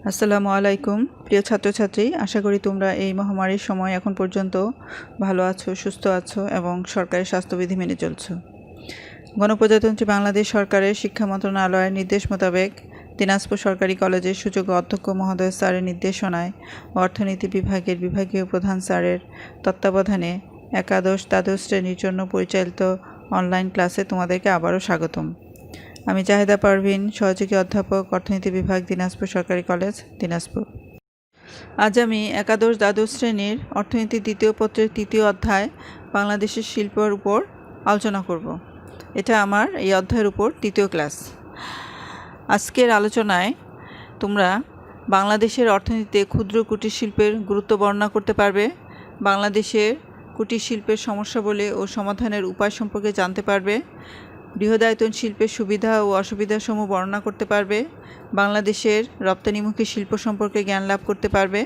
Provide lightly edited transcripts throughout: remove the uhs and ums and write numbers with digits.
আসসালামু আলাইকুম প্রিয় ছাত্রছাত্রী, আশা করি তোমরা এই মহামারীর সময় এখন পর্যন্ত ভালো আছো, সুস্থ আছো এবং সরকারি স্বাস্থ্যবিধি মেনে চলছো। গণপ্রজাতন্ত্রী বাংলাদেশ সরকারের শিক্ষা মন্ত্রণালয়ের নির্দেশ মোতাবেক দিনাজপুর সরকারি কলেজের সুযোগ্য অধ্যক্ষ মহোদয় স্যারের নির্দেশনায় অর্থনীতি বিভাগের বিভাগীয় প্রধান স্যারের তত্ত্বাবধানে একাদশ দ্বাদশ শ্রেণীর জন্য পরিচালিত অনলাইন ক্লাসে তোমাদেরকে আবারও স্বাগতম। আমি জাহেদা পারভিন, সহযোগী অধ্যাপক, অর্থনীতি বিভাগ, দিনাজপুর সরকারি কলেজ, দিনাজপুর। আজ আমি একাদশ দ্বাদশ শ্রেণীর অর্থনীতি দ্বিতীয় পত্রের তৃতীয় অধ্যায় বাংলাদেশের শিল্পের উপর আলোচনা করব। এটা আমার এই অধ্যায়ের উপর তৃতীয় ক্লাস। আজকের আলোচনায় তোমরা বাংলাদেশের অর্থনীতিতে ক্ষুদ্র কুটির শিল্পের গুরুত্ব বর্ণনা করতে পারবে, বাংলাদেশের কুটির শিল্পের সমস্যাবলী ও সমাধানের উপায় সম্পর্কে জানতে পারবে, বৃহদায়তন শিল্পের সুবিধা ও অসুবিধাসমূহ বর্ণনা করতে পারবে, বাংলাদেশের রপ্তানিমুখী শিল্প সম্পর্কে জ্ঞান লাভ করতে পারবে,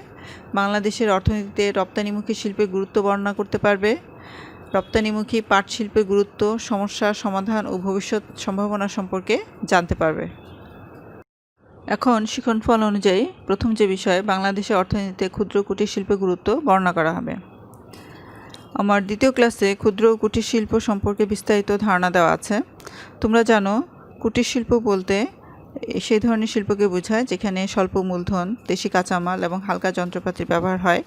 বাংলাদেশের অর্থনীতিতে রপ্তানিমুখী শিল্পের গুরুত্ব বর্ণনা করতে পারবে, রপ্তানিমুখী পাট শিল্পের গুরুত্ব, সমস্যা, সমাধান ও ভবিষ্যৎ সম্ভাবনা সম্পর্কে জানতে পারবে। এখন শিক্ষণফল অনুযায়ী প্রথম যে বিষয়, বাংলাদেশের অর্থনীতিতে ক্ষুদ্র কুটির শিল্পের গুরুত্ব বর্ণনা করা হবে। আমার দ্বিতীয় ক্লাসে ক্ষুদ্র কুটির শিল্প সম্পর্কে বিস্তারিত ধারণা দেওয়া আছে। তোমরা জানো, কুটির শিল্প বলতে সেই ধরনের শিল্পকে বোঝায় যেখানে স্বল্প মূলধন, দেশি কাঁচামাল এবং হালকা যন্ত্রপাতির ব্যবহার হয়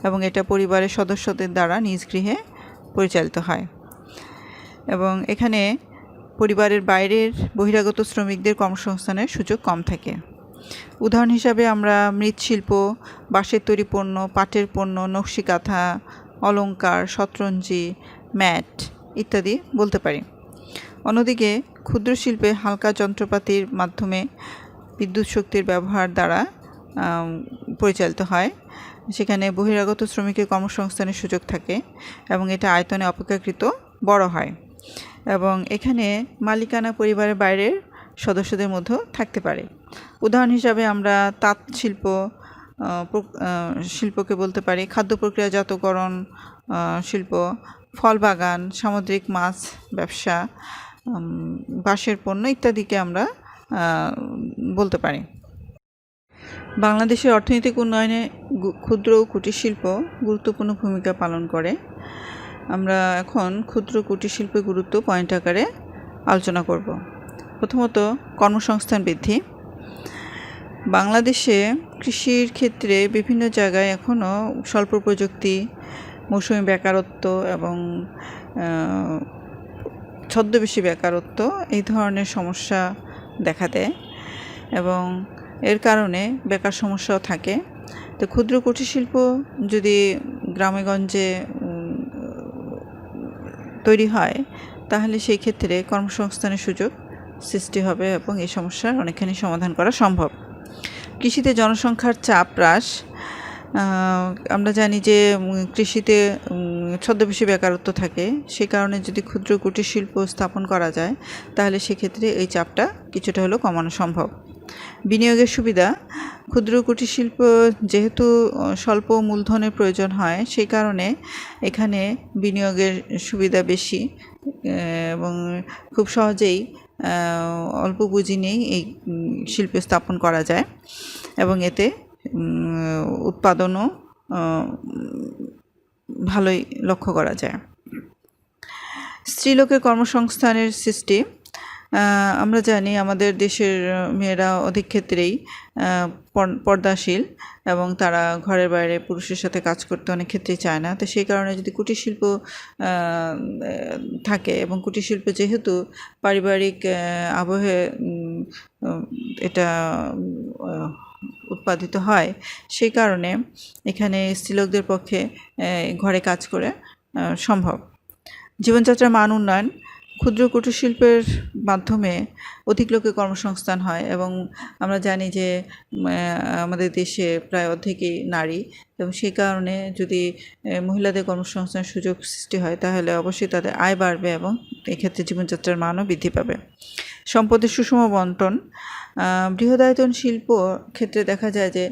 এবং এটা পরিবারের সদস্যদের দ্বারা নিজ গৃহে পরিচালিত হয় এবং এখানে পরিবারের বাইরের বহিরাগত শ্রমিকদের কর্মসংস্থানের সুযোগ কম থাকে। উদাহরণ হিসাবে আমরা মৃৎশিল্প, বাঁশের তৈরি পণ্য, পাটের পণ্য, নকশি কাঁথা, অলংকার, শতরঞ্জি, ম্যাট ইত্যাদি বলতে পারি। অন্যদিকে ক্ষুদ্র শিল্পে হালকা যন্ত্রপাতির মাধ্যমে বিদ্যুৎ শক্তির ব্যবহার দ্বারা পরিচালিত হয়। সেখানে বহিরাগত শ্রমিকের কর্মসংস্থানের সুযোগ থাকে এবং এটা আয়তনে অপেক্ষাকৃত বড় হয় এবং এখানে মালিকানা পরিবারের বাইরের সদস্যদের মধ্যেও থাকতে পারে। উদাহরণ হিসাবে আমরা তাঁত শিল্পকে বলতে পারি, খাদ্য প্রক্রিয়াজাতকরণ শিল্প, ফল বাগান, সামুদ্রিক মাছ ব্যবসা, বাঁশের পণ্য ইত্যাদিকে আমরা বলতে পারি। বাংলাদেশের অর্থনৈতিক উন্নয়নে ক্ষুদ্র ও কুটির শিল্প গুরুত্বপূর্ণ ভূমিকা পালন করে। আমরা এখন ক্ষুদ্র কুটির শিল্পের গুরুত্ব পয়েন্ট আকারে আলোচনা করব। প্রথমত, কর্মসংস্থান বৃদ্ধি। বাংলাদেশে কৃষির ক্ষেত্রে বিভিন্ন জায়গায় এখনও স্বল্প প্রযুক্তি, মৌসুমি বেকারত্ব এবং ছদ্মবেশী বেকারত্ব এই ধরনের সমস্যা দেখা দেয় এবং এর কারণে বেকার সমস্যাও থাকে। তো ক্ষুদ্র কুটির শিল্প যদি গ্রামেগঞ্জে তৈরি হয় তাহলে সেই ক্ষেত্রে কর্মসংস্থানের সুযোগ সৃষ্টি হবে এবং এই সমস্যার অনেকখানি সমাধান করা সম্ভব। কৃষিতে জনসংখ্যার চাপ হ্রাস। আমরা জানি যে কৃষিতে ছদ্মবেশী বেকারত্ব থাকে, সে কারণে যদি ক্ষুদ্র কুটির শিল্প স্থাপন করা যায় তাহলে সেক্ষেত্রে এই চাপটা কিছুটা হলেও কমানো সম্ভব। বিনিয়োগের সুবিধা। ক্ষুদ্র কুটির শিল্প যেহেতু স্বল্প মূলধনের প্রয়োজন হয়, সেই কারণে এখানে বিনিয়োগের সুবিধা বেশি এবং খুব সহজেই অল্প পুঁজি নিয়েই এই শিল্প স্থাপন করা যায় এবং এতে উৎপাদনও ভালোই লক্ষ্য করা যায়। স্ত্রীলোকের কর্মসংস্থানের সৃষ্টি। আমরা জানি আমাদের দেশের মেয়েরা অধিক ক্ষেত্রেই পর্দাশীল এবং তারা ঘরের বাইরে পুরুষের সাথে কাজ করতে অনেক ক্ষেত্রেই চায় না। তো সেই কারণে যদি কুটির শিল্প থাকে এবং কুটির শিল্প যেহেতু পারিবারিক আবহে এটা উৎপাদিত হয়, সেই কারণে এখানে স্ত্রীলোকদের পক্ষে ঘরে কাজ করে সম্ভব। জীবনযাত্রার মান উন্নয়ন। ক্ষুদ্র কুটির শিল্পের মাধ্যমে অধিক লোকের কর্মসংস্থান হয় এবং আমরা জানি যে আমাদের দেশে প্রায় অর্ধেকই নারী, এবং সেই কারণে যদি মহিলাদের কর্মসংস্থানের সুযোগ সৃষ্টি হয় তাহলে অবশ্যই তাদের আয় বাড়বে এবং এক্ষেত্রে জীবনযাত্রার মানও বৃদ্ধি পাবে। সম্পদের সুষম বন্টন। বৃহদায়তন শিল্প ক্ষেত্রে দেখা যায় যে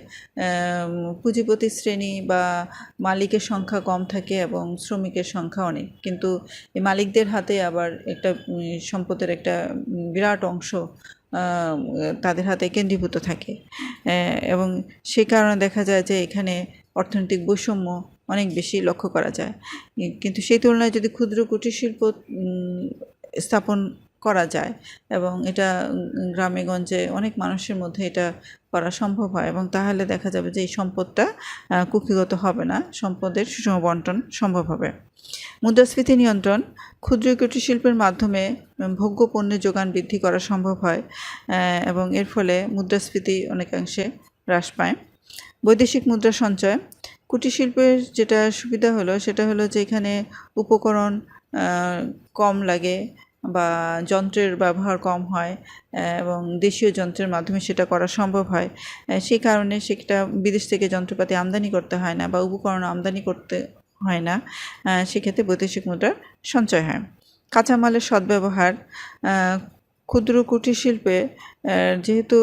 পুঁজিপতি শ্রেণী বা মালিকের সংখ্যা কম থাকে এবং শ্রমিকের সংখ্যা অনেক, কিন্তু এই মালিকদের হাতে আবার একটা সম্পদের একটা বিরাট অংশ তাদের হাতে কেন্দ্রীভূত থাকে এবং সেই কারণে দেখা যায় যে এখানে অর্থনৈতিক বৈষম্য অনেক বেশি লক্ষ্য করা যায়। কিন্তু সেই তুলনায় যদি ক্ষুদ্র কুটির শিল্প স্থাপন করা যায় এবং এটা গ্রামে গঞ্জে অনেক মানুষের মধ্যে এটা করা সম্ভব হয় এবং তাহলে দেখা যাবে যে এই সম্পদটা কুক্ষিগত হবে না, সম্পদের সুষম বন্টন সম্ভব হবে। মুদ্রাস্ফীতি নিয়ন্ত্রণ। ক্ষুদ্র কুটির শিল্পের মাধ্যমে ভোগ্য পণ্যের যোগান বৃদ্ধি করা সম্ভব হয় এবং এর ফলে মুদ্রাস্ফীতি অনেকাংশে হ্রাস পায়। বৈদেশিক মুদ্রা সঞ্চয়। কুটির শিল্পের যেটা সুবিধা হলো সেটা হলো যে এখানে উপকরণ কম লাগে বা যন্ত্রের ব্যবহার কম হয় এবং দেশীয় যন্ত্রের মাধ্যমে সেটা করা সম্ভব হয়। সেই কারণে সেটা বিদেশ থেকে যন্ত্রপাতি আমদানি করতে হয় না বা উপকরণ আমদানি করতে হয় না, সেক্ষেত্রে বৈদেশিক মুদ্রার সঞ্চয় হয়। কাঁচামালের সদ্ব্যবহার। ক্ষুদ্র কুটির শিল্পে যেহেতু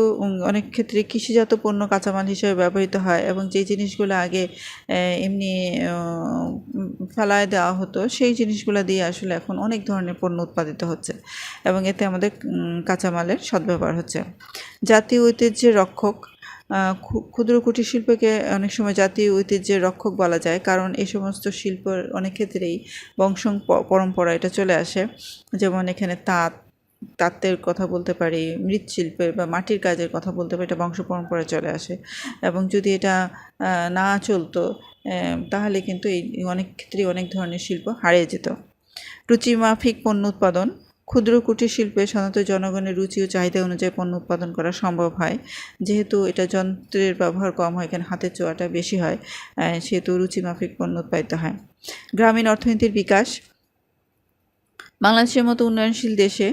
অনেক ক্ষেত্রে কৃষিজাত পণ্য কাঁচামাল হিসেবে ব্যবহৃত হয় এবং যে জিনিসগুলো আগে এমনি ফেলায় দেওয়া হতো সেই জিনিসগুলো দিয়ে আসলে এখন অনেক ধরনের পণ্য উৎপাদিত হচ্ছে এবং এতে আমাদের কাঁচামালের সদ্ব্যবহার হচ্ছে। জাতীয় ঐতিহ্যের রক্ষক। ক্ষুদ্র কুটির শিল্পকে অনেক সময় জাতীয় ঐতিহ্যের রক্ষক বলা যায়, কারণ এই সমস্ত শিল্পের অনেক ক্ষেত্রেই বংশ পরম্পরা এটা চলে আসে। যেমন এখানে তাঁতের কথা বলতে পারি, মৃৎশিল্পের বা মাটির কাজের কথা বলতে পারি, এটা বংশ পরম্পরায় চলে আসে এবং যদি এটা না চলতো তাহলে কিন্তু এই অনেক ক্ষেত্রেই অনেক ধরনের শিল্প হারিয়ে যেত। রুচিমাফিক পণ্য উৎপাদন। ক্ষুদ্র কুটির শিল্পে সাধারণত জনগণের রুচি ও চাহিদা অনুযায়ী পণ্য উৎপাদন করা সম্ভব হয়। যেহেতু এটা যন্ত্রের ব্যবহার কম হয়, এখানে হাতের ছোঁয়াটা বেশি হয়, সেহেতু রুচিমাফিক পণ্য উৎপাদিত হয়। গ্রামীণ অর্থনীতির বিকাশ। বাংলাদেশের মতো উন্নয়নশীল দেশে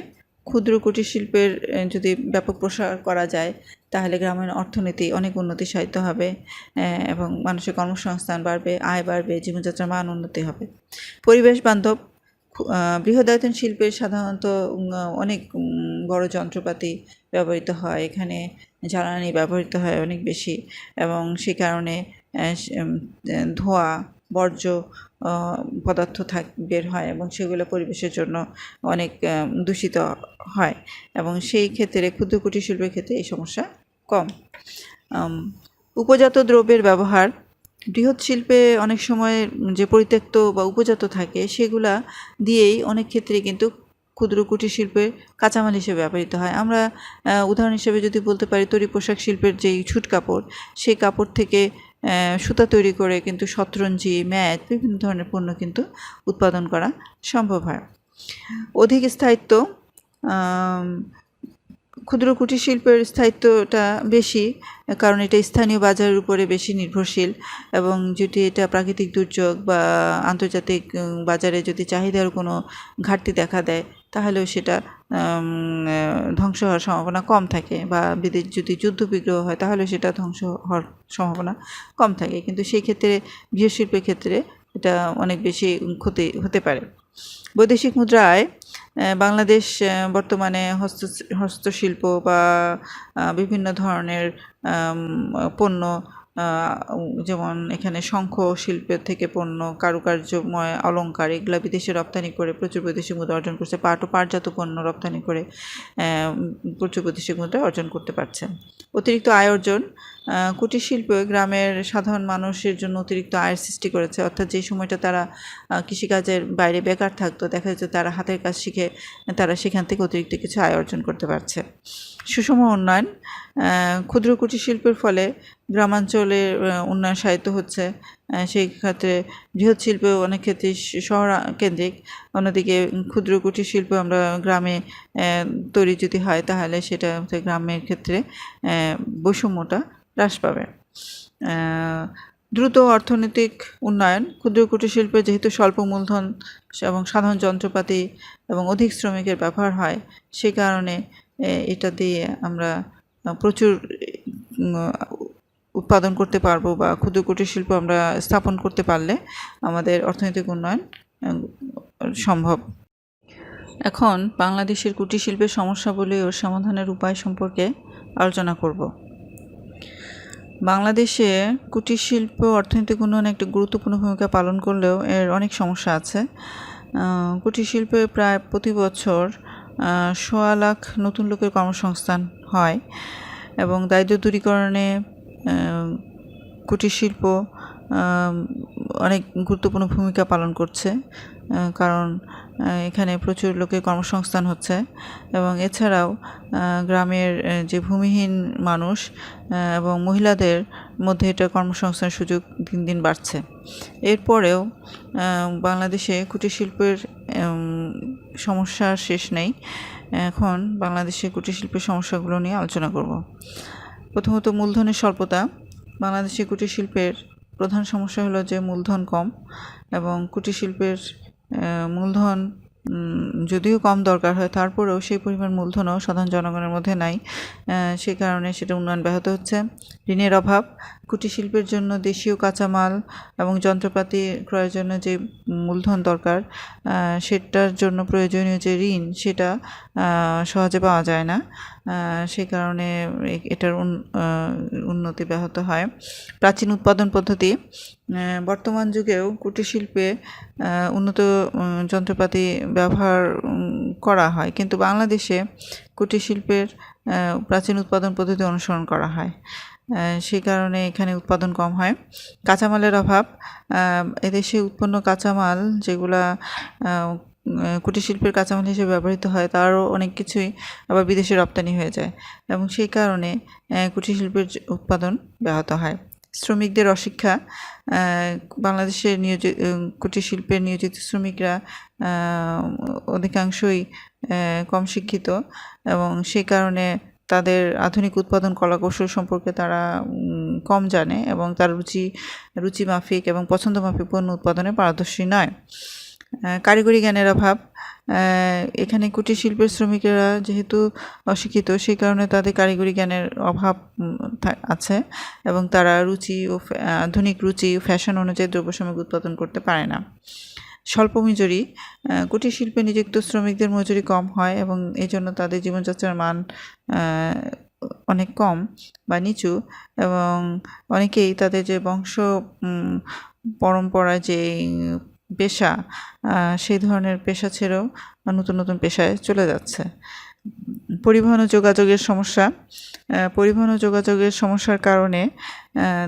ক্ষুদ্র কুটির শিল্পের যদি ব্যাপক প্রসার করা যায় তাহলে গ্রামীণ অর্থনীতি অনেক উন্নতি সাধিত হবে এবং মানুষের কর্মসংস্থান বাড়বে, আয় বাড়বে, জীবনযাত্রার মান উন্নতি হবে। পরিবেশ বান্ধব। বৃহদায়তন শিল্পের সাধারণত অনেক বড় যন্ত্রপাতি ব্যবহৃত হয়, এখানে জ্বালানি ব্যবহৃত হয় অনেক বেশি এবং সে কারণে ধোঁয়া, বর্জ্য পদার্থ বের হয় এবং সেগুলো পরিবেশের জন্য অনেক দূষিত হয় এবং সেই ক্ষেত্রে ক্ষুদ্র কুটির শিল্পের ক্ষেত্রে এই সমস্যা কম। উপজাত দ্রব্যের ব্যবহার। বৃহৎ শিল্পে অনেক সময় যে পরিত্যক্ত বা উপজাত থাকে সেগুলা দিয়েই অনেক ক্ষেত্রে কিন্তু ক্ষুদ্র কুটির শিল্পের কাঁচামাল হিসেবে ব্যবহৃত হয়। আমরা উদাহরণ হিসেবে যদি বলতে পারি, তৈরি পোশাক শিল্পের যেই ছুট কাপড়, সেই কাপড় থেকে সুতা তৈরি করে কিন্তু শতরঞ্জি, ম্যাট, বিভিন্ন ধরনের পণ্য কিন্তু উৎপাদন করা সম্ভব হয়। অধিক স্থায়িত্ব। ক্ষুদ্র কুটির শিল্পের স্থায়িত্বটা বেশি, কারণ এটা স্থানীয় বাজারের উপরে বেশি নির্ভরশীল এবং যদি এটা প্রাকৃতিক দুর্যোগ বা আন্তর্জাতিক বাজারে যদি চাহিদার কোনো ঘাটতি দেখা দেয় তাহলেও সেটা ধ্বংস হওয়ার সম্ভাবনা কম থাকে বা বিদেশ যদি যুদ্ধ বিগ্রহ হয় তাহলে সেটা ধ্বংস হওয়ার সম্ভাবনা কম থাকে, কিন্তু সেই ক্ষেত্রে বৃহৎ শিল্পের ক্ষেত্রে এটা অনেক বেশি ক্ষতি হতে পারে। বৈদেশিক মুদ্রা আয়। বাংলাদেশ বর্তমানে হস্তশিল্প বা বিভিন্ন ধরনের পণ্য, যেমন এখানে শঙ্খ শিল্পের থেকে পণ্য, কারুকার্যময় অলংকার, এগুলো বিদেশে রপ্তানি করে প্রচুর বৈদেশিক মুদ্রা অর্জন করছে। পাট ও পাটজাত পণ্য রপ্তানি করে প্রচুর বৈদেশিক মুদ্রা অর্জন করতে পারছে। অতিরিক্ত আয় অর্জন। কুটির শিল্প গ্রামের সাধারণ মানুষের জন্য অতিরিক্ত আয়ের সৃষ্টি করেছে, অর্থাৎ যে সময়টা তারা কৃষিকাজের বাইরে বেকার থাকতো, দেখা যাচ্ছে তারা হাতের কাজ শিখে তারা সেখান থেকে অতিরিক্ত কিছু আয় অর্জন করতে পারছে। সুষম উন্নয়ন। ক্ষুদ্র কুটির শিল্পের ফলে গ্রামাঞ্চলের উন্নয়ন সাধিত হচ্ছে, সেই ক্ষেত্রে বৃহৎ শিল্পেও অনেক ক্ষেত্রে শহর কেন্দ্রিক, অন্যদিকে ক্ষুদ্র কুটির শিল্প আমরা গ্রামে তৈরি যদি হয় তাহলে সেটা গ্রামের ক্ষেত্রে বৈষম্যটা হ্রাস পাবে। দ্রুত অর্থনৈতিক উন্নয়ন। ক্ষুদ্র কুটির শিল্পে যেহেতু স্বল্প মূলধন এবং সাধারণ যন্ত্রপাতি এবং অধিক শ্রমিকের ব্যবহার হয়, সে কারণে এটা দিয়ে আমরা প্রচুর উৎপাদন করতে পারবো বা ক্ষুদ্র কুটির শিল্প আমরা স্থাপন করতে পারলে আমাদের অর্থনৈতিক উন্নয়ন সম্ভব। এখন বাংলাদেশের কুটির শিল্পের সমস্যাবলী ও সমাধানের উপায় সম্পর্কে আলোচনা করব। বাংলাদেশে কুটির শিল্প অর্থনৈতিক উন্নয়নে একটি গুরুত্বপূর্ণ ভূমিকা পালন করলেও এর অনেক সমস্যা আছে। কুটির শিল্পে প্রায় প্রতি বছর 1.25 লাখ নতুন লোকের কর্মসংস্থান হয় এবং দারিদ্র্য দূরীকরণে কুটির শিল্প অনেক গুরুত্বপূর্ণ ভূমিকা পালন করছে, কারণ এখানে প্রচুর লোকের কর্মসংস্থান হচ্ছে এবং এছাড়াও গ্রামের যে ভূমিহীন মানুষ এবং মহিলাদের মধ্যে এটা কর্মসংস্থানের সুযোগ দিন দিন বাড়ছে। এরপরেও বাংলাদেশে কুটির শিল্পের সমস্যার শেষ নেই। এখন বাংলাদেশে কুটির শিল্পের সমস্যাগুলো নিয়ে আলোচনা করব। প্রথমত, মূলধনের স্বল্পতা। বাংলাদেশে কুটির শিল্পের প্রধান সমস্যা হলো যে মূলধন কম, এবং কুটির শিল্পের মূলধন যদিও কম দরকার হয়, তারপরেও সেই পরিমাণ মূলধনও সাধারণ জনগণের মধ্যে নাই। সেই কারণে সেটা উন্নয়ন ব্যাহত হচ্ছে। ঋণের অভাব। কুটির শিল্পের জন্য দেশীয় কাঁচামাল এবং যন্ত্রপাতি ক্রয়ের জন্য যে মূলধন দরকার, সেটার জন্য প্রয়োজনীয় যে ঋণ, সেটা সহজে পাওয়া যায় না। সেই কারণে এটার উন্নতি ব্যাহত হয়। প্রাচীন উৎপাদন পদ্ধতি। বর্তমান যুগেও কুটির শিল্পে উন্নত যন্ত্রপাতি ব্যবহার করা হয়, কিন্তু বাংলাদেশে কুটির শিল্পের প্রাচীন উৎপাদন পদ্ধতি অনুসরণ করা হয়। সেই কারণে এখানে উৎপাদন কম হয়। কাঁচামালের অভাব। এদেশে উৎপন্ন কাঁচামাল যেগুলা কুটির শিল্পের কাঁচামাল হিসেবে ব্যবহৃত হয়, তারও অনেক কিছুই আবার বিদেশে রপ্তানি হয়ে যায় এবং সেই কারণে কুটির শিল্পের উৎপাদন ব্যাহত হয়। শ্রমিকদের অশিক্ষা। বাংলাদেশের কুটির শিল্পের নিয়োজিত শ্রমিকরা অধিকাংশই কম শিক্ষিত এবং সেই কারণে তাদের আধুনিক উৎপাদন কলাকৌশল সম্পর্কে তারা কম জানে এবং তার রুচি মাফিক এবং পছন্দ মাফিক পণ্য উৎপাদনে পারদর্শী নয়। কারিগরি জ্ঞানের অভাব। এখানে কুটির শিল্পের শ্রমিকেরা যেহেতু অশিক্ষিত, সেই কারণে তাদের কারিগরি জ্ঞানের অভাব আছে এবং তারা আধুনিক রুচি ও ফ্যাশন অনুযায়ী দ্রব্য সামগ্রী উৎপাদন করতে পারে না। স্বল্প মজুরি। কুটির শিল্পে নিযুক্ত শ্রমিকদের মজুরি কম হয় এবং এই জন্য তাদের জীবনযাত্রার মান অনেক কম বা নিচু, এবং অনেকেই তাদের যে বংশ পরম্পরায় যে পেশা, সেই ধরনের পেশা ছেড়েও নতুন নতুন পেশায় চলে যাচ্ছে। পরিবহন ও যোগাযোগের সমস্যা। পরিবহন ও যোগাযোগের সমস্যার কারণে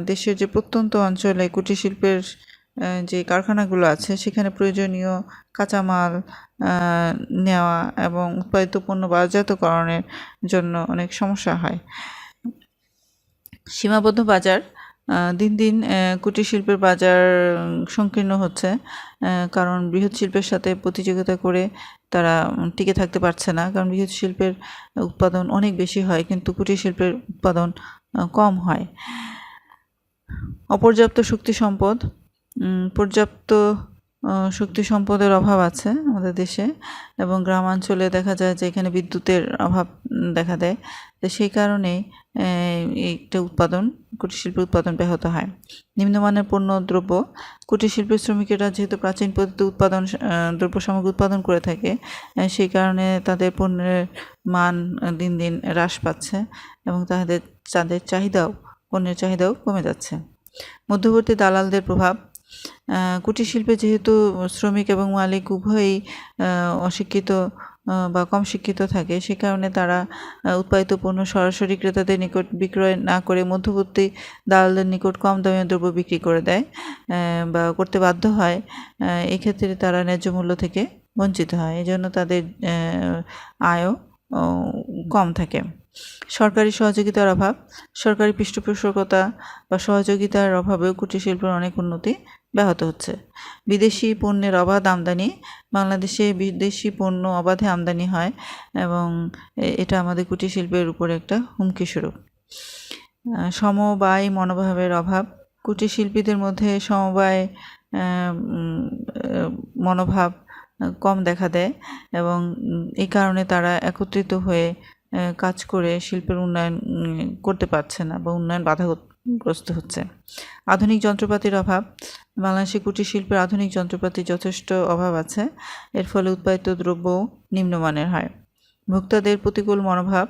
দেশের যে প্রত্যন্ত অঞ্চলে কুটির শিল্পের যে কারখানাগুলো আছে, সেখানে প্রয়োজনীয় কাঁচামাল নেওয়া এবং উৎপাদিত পণ্য বাজারজাতকরণের জন্য অনেক সমস্যা হয়। সীমাবদ্ধ বাজার। দিন দিন কুটির শিল্পের বাজার সংকীর্ণ হচ্ছে, কারণ বৃহৎ শিল্পের সাথে প্রতিযোগিতা করে তারা টিকে থাকতে পারছে না, কারণ বৃহৎ শিল্পের উৎপাদন অনেক বেশি হয় কিন্তু কুটির শিল্পের উৎপাদন কম হয়। অপর্যাপ্ত শক্তি সম্পদ। পর্যাপ্ত শক্তি সম্পদের অভাব আছে আমাদের দেশে এবং গ্রামাঞ্চলে দেখা যায় যে এখানে বিদ্যুতের অভাব দেখা দেয়। তো সেই কারণেই এইটা কুটির শিল্পের উৎপাদন ব্যাহত হয়। নিম্নমানের পণ্য দ্রব্য। কুটির শিল্পের শ্রমিকেরা যেহেতু প্রাচীন পদ্ধতিতে দ্রব্য সামগ্রী উৎপাদন করে থাকে, সেই কারণে তাদের পণ্যের মান দিন দিন হ্রাস পাচ্ছে এবং পণ্যের চাহিদাও কমে যাচ্ছে। মধ্যবর্তী দালালদের প্রভাব। কুটির শিল্পে যেহেতু শ্রমিক এবং মালিক উভয়ই অশিক্ষিত বা কম শিক্ষিত থাকে, সে কারণে তারা উৎপাদিত পণ্য সরাসরি ক্রেতাদের নিকট বিক্রয় না করে মধ্যবর্তী দালালদের নিকট কম দামে দ্রব্য বিক্রি করে দেয় বা করতে বাধ্য হয়। এক্ষেত্রে তারা ন্যায্য মূল্য থেকে বঞ্চিত হয়, এই জন্য তাদের আয়ও কম থাকে। সরকারি সহযোগিতার অভাব। সরকারি পৃষ্ঠপোষকতা বা সহযোগিতার অভাবেও কুটির শিল্পের অনেক উন্নতি ব্যাহত হচ্ছে। বিদেশি পণ্যের অবাধ আমদানি। বাংলাদেশে বিদেশি পণ্য অবাধে আমদানি হয় এবং এটা আমাদের কুটির শিল্পের উপরে একটা হুমকি স্বরূপ। সমবায় মনোভাবের অভাব। কুটির শিল্পীদের মধ্যে সমবায় মনোভাব কম দেখা দেয় এবং এই কারণে তারা একত্রিত হয়ে কাজ করে শিল্পের উন্নয়ন করতে পারছে না বা উন্নয়ন ক্ষতিগ্রস্ত হচ্ছে। আধুনিক যন্ত্রপাতির অভাব। বাংলাদেশে কুটির শিল্পের আধুনিক যন্ত্রপাতির যথেষ্ট অভাব আছে। এর ফলে উৎপাদিত দ্রব্য নিম্নমানের হয়। ভোক্তাদের প্রতিকূল মনোভাব।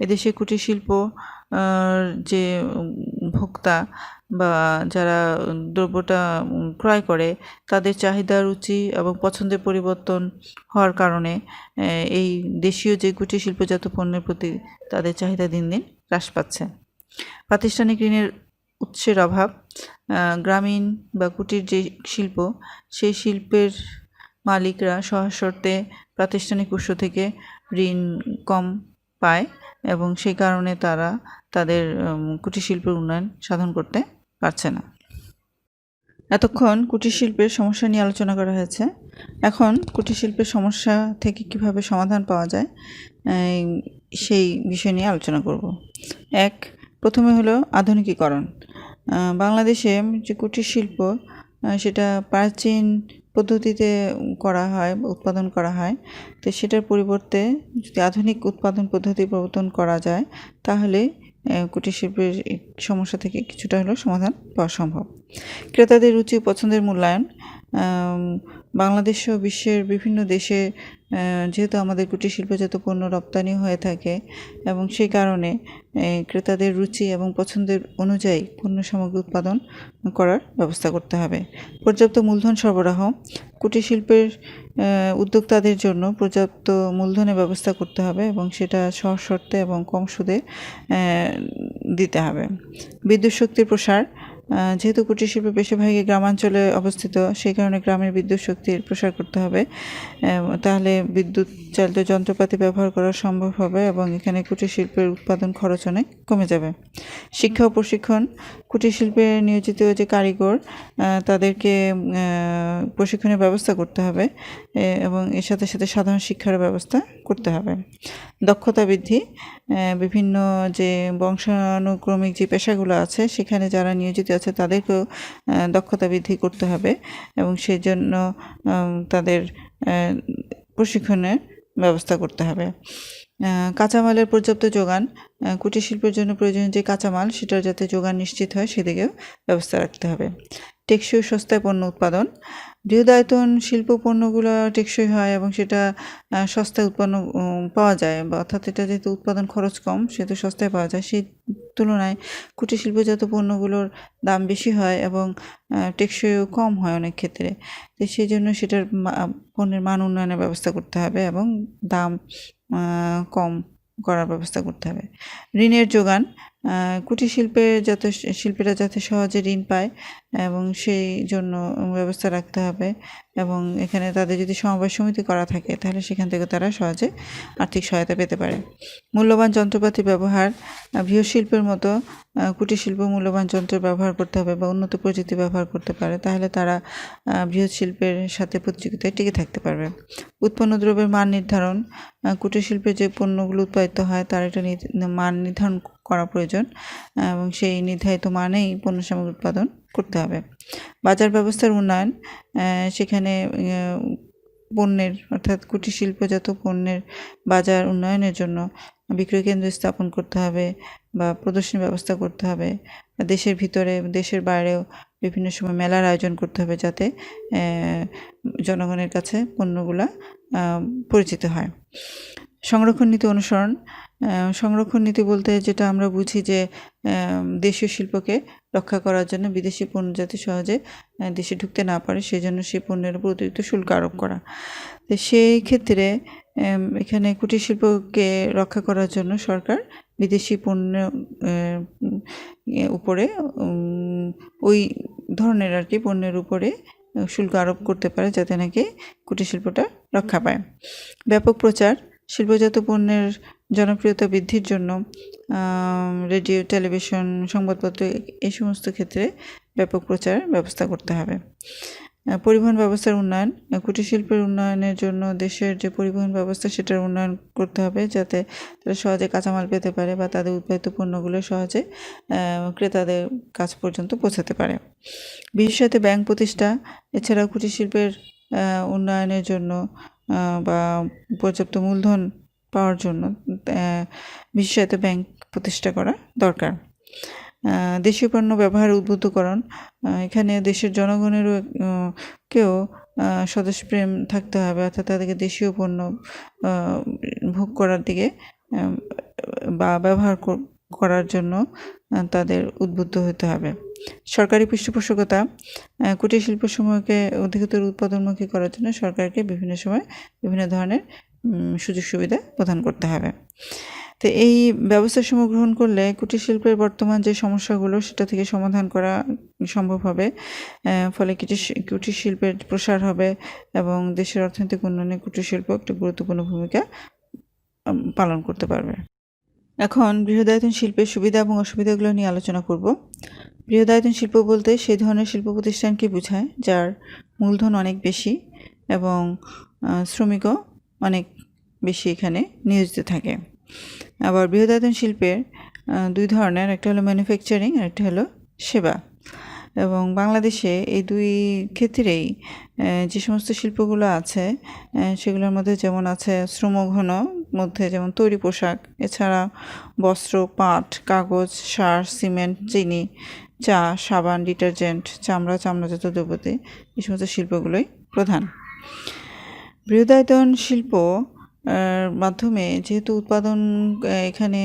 এদেশে কুটির শিল্প যে ভোক্তা বা যারা দ্রব্যটা ক্রয় করে তাদের চাহিদা, রুচি এবং পছন্দের পরিবর্তন হওয়ার কারণে এই দেশীয় যে কুটির শিল্পজাত পণ্যের প্রতি তাদের চাহিদা দিন দিন হ্রাস পাচ্ছে। প্রাতিষ্ঠানিক ঋণের উৎসের অভাব। গ্রামীণ বা কুটির যে শিল্প, সেই শিল্পের মালিকরা সহজ শর্তে প্রাতিষ্ঠানিক উৎস থেকে ঋণ কম পায় এবং সেই কারণে তারা তাদের কুটির শিল্পের উন্নয়ন সাধন করতে পারছে না। এতক্ষণ কুটির শিল্পের সমস্যা নিয়ে আলোচনা করা হয়েছে। এখন কুটির শিল্পের সমস্যা থেকে কিভাবে সমাধান পাওয়া যায় সেই বিষয় নিয়ে আলোচনা করব। প্রথমে হলো আধুনিকীকরণ। বাংলাদেশে যে কুটির শিল্প সেটা প্রাচীন পদ্ধতিতে করা হয়, উৎপাদন করা হয়। তো সেটার পরিবর্তে যদি আধুনিক উৎপাদন পদ্ধতি প্রবর্তন করা যায় তাহলে কুটির শিল্পের সমস্যা থেকে কিছুটা হলেও সমাধান পাওয়া সম্ভব। ক্রেতাদের রুচি ও পছন্দের মূল্যায়ন। বাংলাদেশ ও বিশ্বের বিভিন্ন দেশে যেহেতু আমাদের কুটির শিল্পজাত পণ্য রপ্তানি হয়ে থাকে এবং সেই কারণে ক্রেতাদের রুচি এবং পছন্দের অনুযায়ী পণ্য সামগ্রী উৎপাদন করার ব্যবস্থা করতে হবে। পর্যাপ্ত মূলধন সরবরাহ। কুটির শিল্পের উদ্যোক্তাদের জন্য পর্যাপ্ত মূলধনের ব্যবস্থা করতে হবে এবং সেটা সহজ শর্তে এবং কম সুদে দিতে হবে। বিদ্যুৎ শক্তির প্রসার। যেহেতু কুটির শিল্প বেশিরভাগই গ্রামাঞ্চলে অবস্থিত, সেই কারণে গ্রামের বিদ্যুৎ শক্তির প্রসার করতে হবে। তাহলে বিদ্যুৎ চালিত যন্ত্রপাতি ব্যবহার করা সম্ভব হবে এবং এখানে কুটির শিল্পের উৎপাদন খরচ অনেক কমে যাবে। শিক্ষা ও প্রশিক্ষণ। কুটির শিল্পে নিয়োজিত যে কারিগর তাদেরকে প্রশিক্ষণের ব্যবস্থা করতে হবে এবং এর সাথে সাথে সাধারণ শিক্ষার ব্যবস্থা করতে হবে। দক্ষতা বৃদ্ধি। বিভিন্ন যে বংশানুক্রমিক যে পেশাগুলো আছে সেখানে যারা নিয়োজিত আছে তাদেরকেও দক্ষতা বৃদ্ধি করতে হবে এবং সেই জন্য তাদের প্রশিক্ষণের ব্যবস্থা করতে হবে। কাঁচামালের পর্যাপ্ত যোগান। কুটির শিল্পের জন্য প্রয়োজনীয় যে কাঁচামাল সেটার যাতে যোগান নিশ্চিত হয় সেদিকেও ব্যবস্থা রাখতে হবে। টেকসই সস্তায় পণ্য উৎপাদন। বৃহদায়তন শিল্প পণ্যগুলো টেকসই হয় এবং সেটা সস্তায় উৎপন্ন পাওয়া যায়, অর্থাৎ এটা যেহেতু উৎপাদন খরচ কম সেহেতু সস্তায় পাওয়া যায়। সেই তুলনায় কুটির শিল্পজাত পণ্যগুলোর দাম বেশি হয় এবং টেকসইও কম হয় অনেক ক্ষেত্রে। তো সেই জন্য সেটার পণ্যের মান উন্নয়নের ব্যবস্থা করতে হবে এবং দাম কম করার ব্যবস্থা করতে হবে। ঋণের যোগান। কুটির শিল্পীরা যাতে সহজে ঋণ পায় এবং সেই জন্য ব্যবস্থা রাখতে হবে এবং এখানে তাদের যদি সমবায় সমিতি করা থাকে তাহলে সেখান থেকে তারা সহজে আর্থিক সহায়তা পেতে পারে। মূল্যবান যন্ত্রপাতি ব্যবহার। বৃহৎ শিল্পের মতো কুটির শিল্প মূল্যবান যন্ত্র ব্যবহার করতে হবে বা উন্নত প্রযুক্তি ব্যবহার করতে পারে, তাহলে তারা বৃহৎ শিল্পের সাথে প্রতিযোগিতায় টিকে থাকতে পারবে। উৎপন্ন দ্রব্যের মান নির্ধারণ। কুটির শিল্পে যে পণ্যগুলো উৎপাদিত হয় তার একটা মান নির্ধারণ করা প্রয়োজন এবং সেই নির্ধারিত মানেই পণ্য সামগ্রী উৎপাদন করতে হবে। বাজার ব্যবস্থার উন্নয়ন। সেখানে পণ্যের অর্থাৎ কুটির শিল্পজাত পণ্যের বাজার উন্নয়নের জন্য বিক্রয় কেন্দ্র স্থাপন করতে হবে বা প্রদর্শনী ব্যবস্থা করতে হবে। দেশের ভিতরে দেশের বাইরেও বিভিন্ন সময় মেলার আয়োজন করতে হবে যাতে জনগণের কাছে পণ্যগুলা পরিচিত হয়। সংরক্ষণ নীতি অনুসরণ। সংরক্ষণ নীতি বলতে যেটা আমরা বুঝি যে দেশীয় শিল্পকে রক্ষা করার জন্য বিদেশি পণ্য যাতে সহজে দেশে ঢুকতে না পারে সেজন্য সেই পণ্যের উপর অতিরিক্ত শুল্ক আরোপ করা। তো সেই ক্ষেত্রে এখানে কুটির শিল্পকে রক্ষা করার জন্য সরকার বিদেশি পণ্য উপরে ওই ধরনের আর কি পণ্যের উপরে শুল্ক আরোপ করতে পারে যাতে নাকি কুটির শিল্পটা রক্ষা পায়। ব্যাপক প্রচার। শিল্পজাত পণ্যের জনপ্রিয়তা বৃদ্ধির জন্য রেডিও, টেলিভিশন, সংবাদপত্র এই সমস্ত ক্ষেত্রে ব্যাপক প্রচার ব্যবস্থা করতে হবে। পরিবহন ব্যবস্থার উন্নয়ন। কুটির শিল্পের উন্নয়নের জন্য দেশের যে পরিবহন ব্যবস্থা সেটার উন্নয়ন করতে হবে যাতে তারা সহজে কাঁচামাল পেতে পারে বা তাদের উৎপাদিত পণ্যগুলো সহজে ক্রেতাদের কাছ পর্যন্ত পৌঁছাতে পারে। বিশেষত ব্যাংক প্রতিষ্ঠা। এছাড়াও কুটির শিল্পের উন্নয়নের জন্য বা পর্যাপ্ত মূলধন পাওয়ার জন্য বিশেষত ব্যাংক প্রতিষ্ঠা করা দরকার। দেশীয় পণ্য ব্যবহার উদ্বুদ্ধকরণ, এখানে দেশের জনগণেরও কেউ স্বদেশপ্রেম থাকতে হবে, অর্থাৎ তাদেরকে দেশীয় পণ্য ভোগ করার দিকে বা ব্যবহার করার জন্য তাদের উদ্বুদ্ধ হতে হবে। সরকারি পৃষ্ঠপোষকতা, কুটির শিল্পসমূহকে অধিকতর উৎপাদনমুখী করার জন্য সরকারকে বিভিন্ন সময় বিভিন্ন ধরনের সুযোগ সুবিধা প্রদান করতে হবে। তো এই ব্যবস্থাসমূহ গ্রহণ করলে কুটির শিল্পের বর্তমান যে সমস্যাগুলো সেটা থেকে সমাধান করা সম্ভব হবে। ফলে কুটির শিল্পের প্রসার হবে এবং দেশের অর্থনৈতিক উন্নয়নে কুটির শিল্প একটা গুরুত্বপূর্ণ ভূমিকা পালন করতে পারবে। এখন বৃহদায়তন শিল্পের সুবিধা এবং অসুবিধাগুলো নিয়ে আলোচনা করব। বৃহদায়তন শিল্প বলতে সেই ধরনের শিল্প প্রতিষ্ঠানকে বোঝায় যার মূলধন অনেক বেশি এবং শ্রমিকও অনেক বেশি এখানে নিয়োজিত থাকে। আবার বৃহদায়তন শিল্পের দুই ধরনের, একটা হলো ম্যানুফ্যাকচারিং আর একটা হলো সেবা। এবং বাংলাদেশে এই দুই ক্ষেত্রেই যে সমস্ত শিল্পগুলো আছে সেগুলোর মধ্যে যেমন আছে শ্রমঘন মধ্যে যেমন তৈরি পোশাক, এছাড়া বস্ত্র, পাট, কাগজ, সার, সিমেন্ট, চিনি, চা, সাবান, ডিটারজেন্ট, চামড়াজাত দ্রব্যতে এই সমস্ত শিল্পগুলোই প্রধান। বৃহদায়তন শিল্প মাধ্যমে যেহেতু উৎপাদন এখানে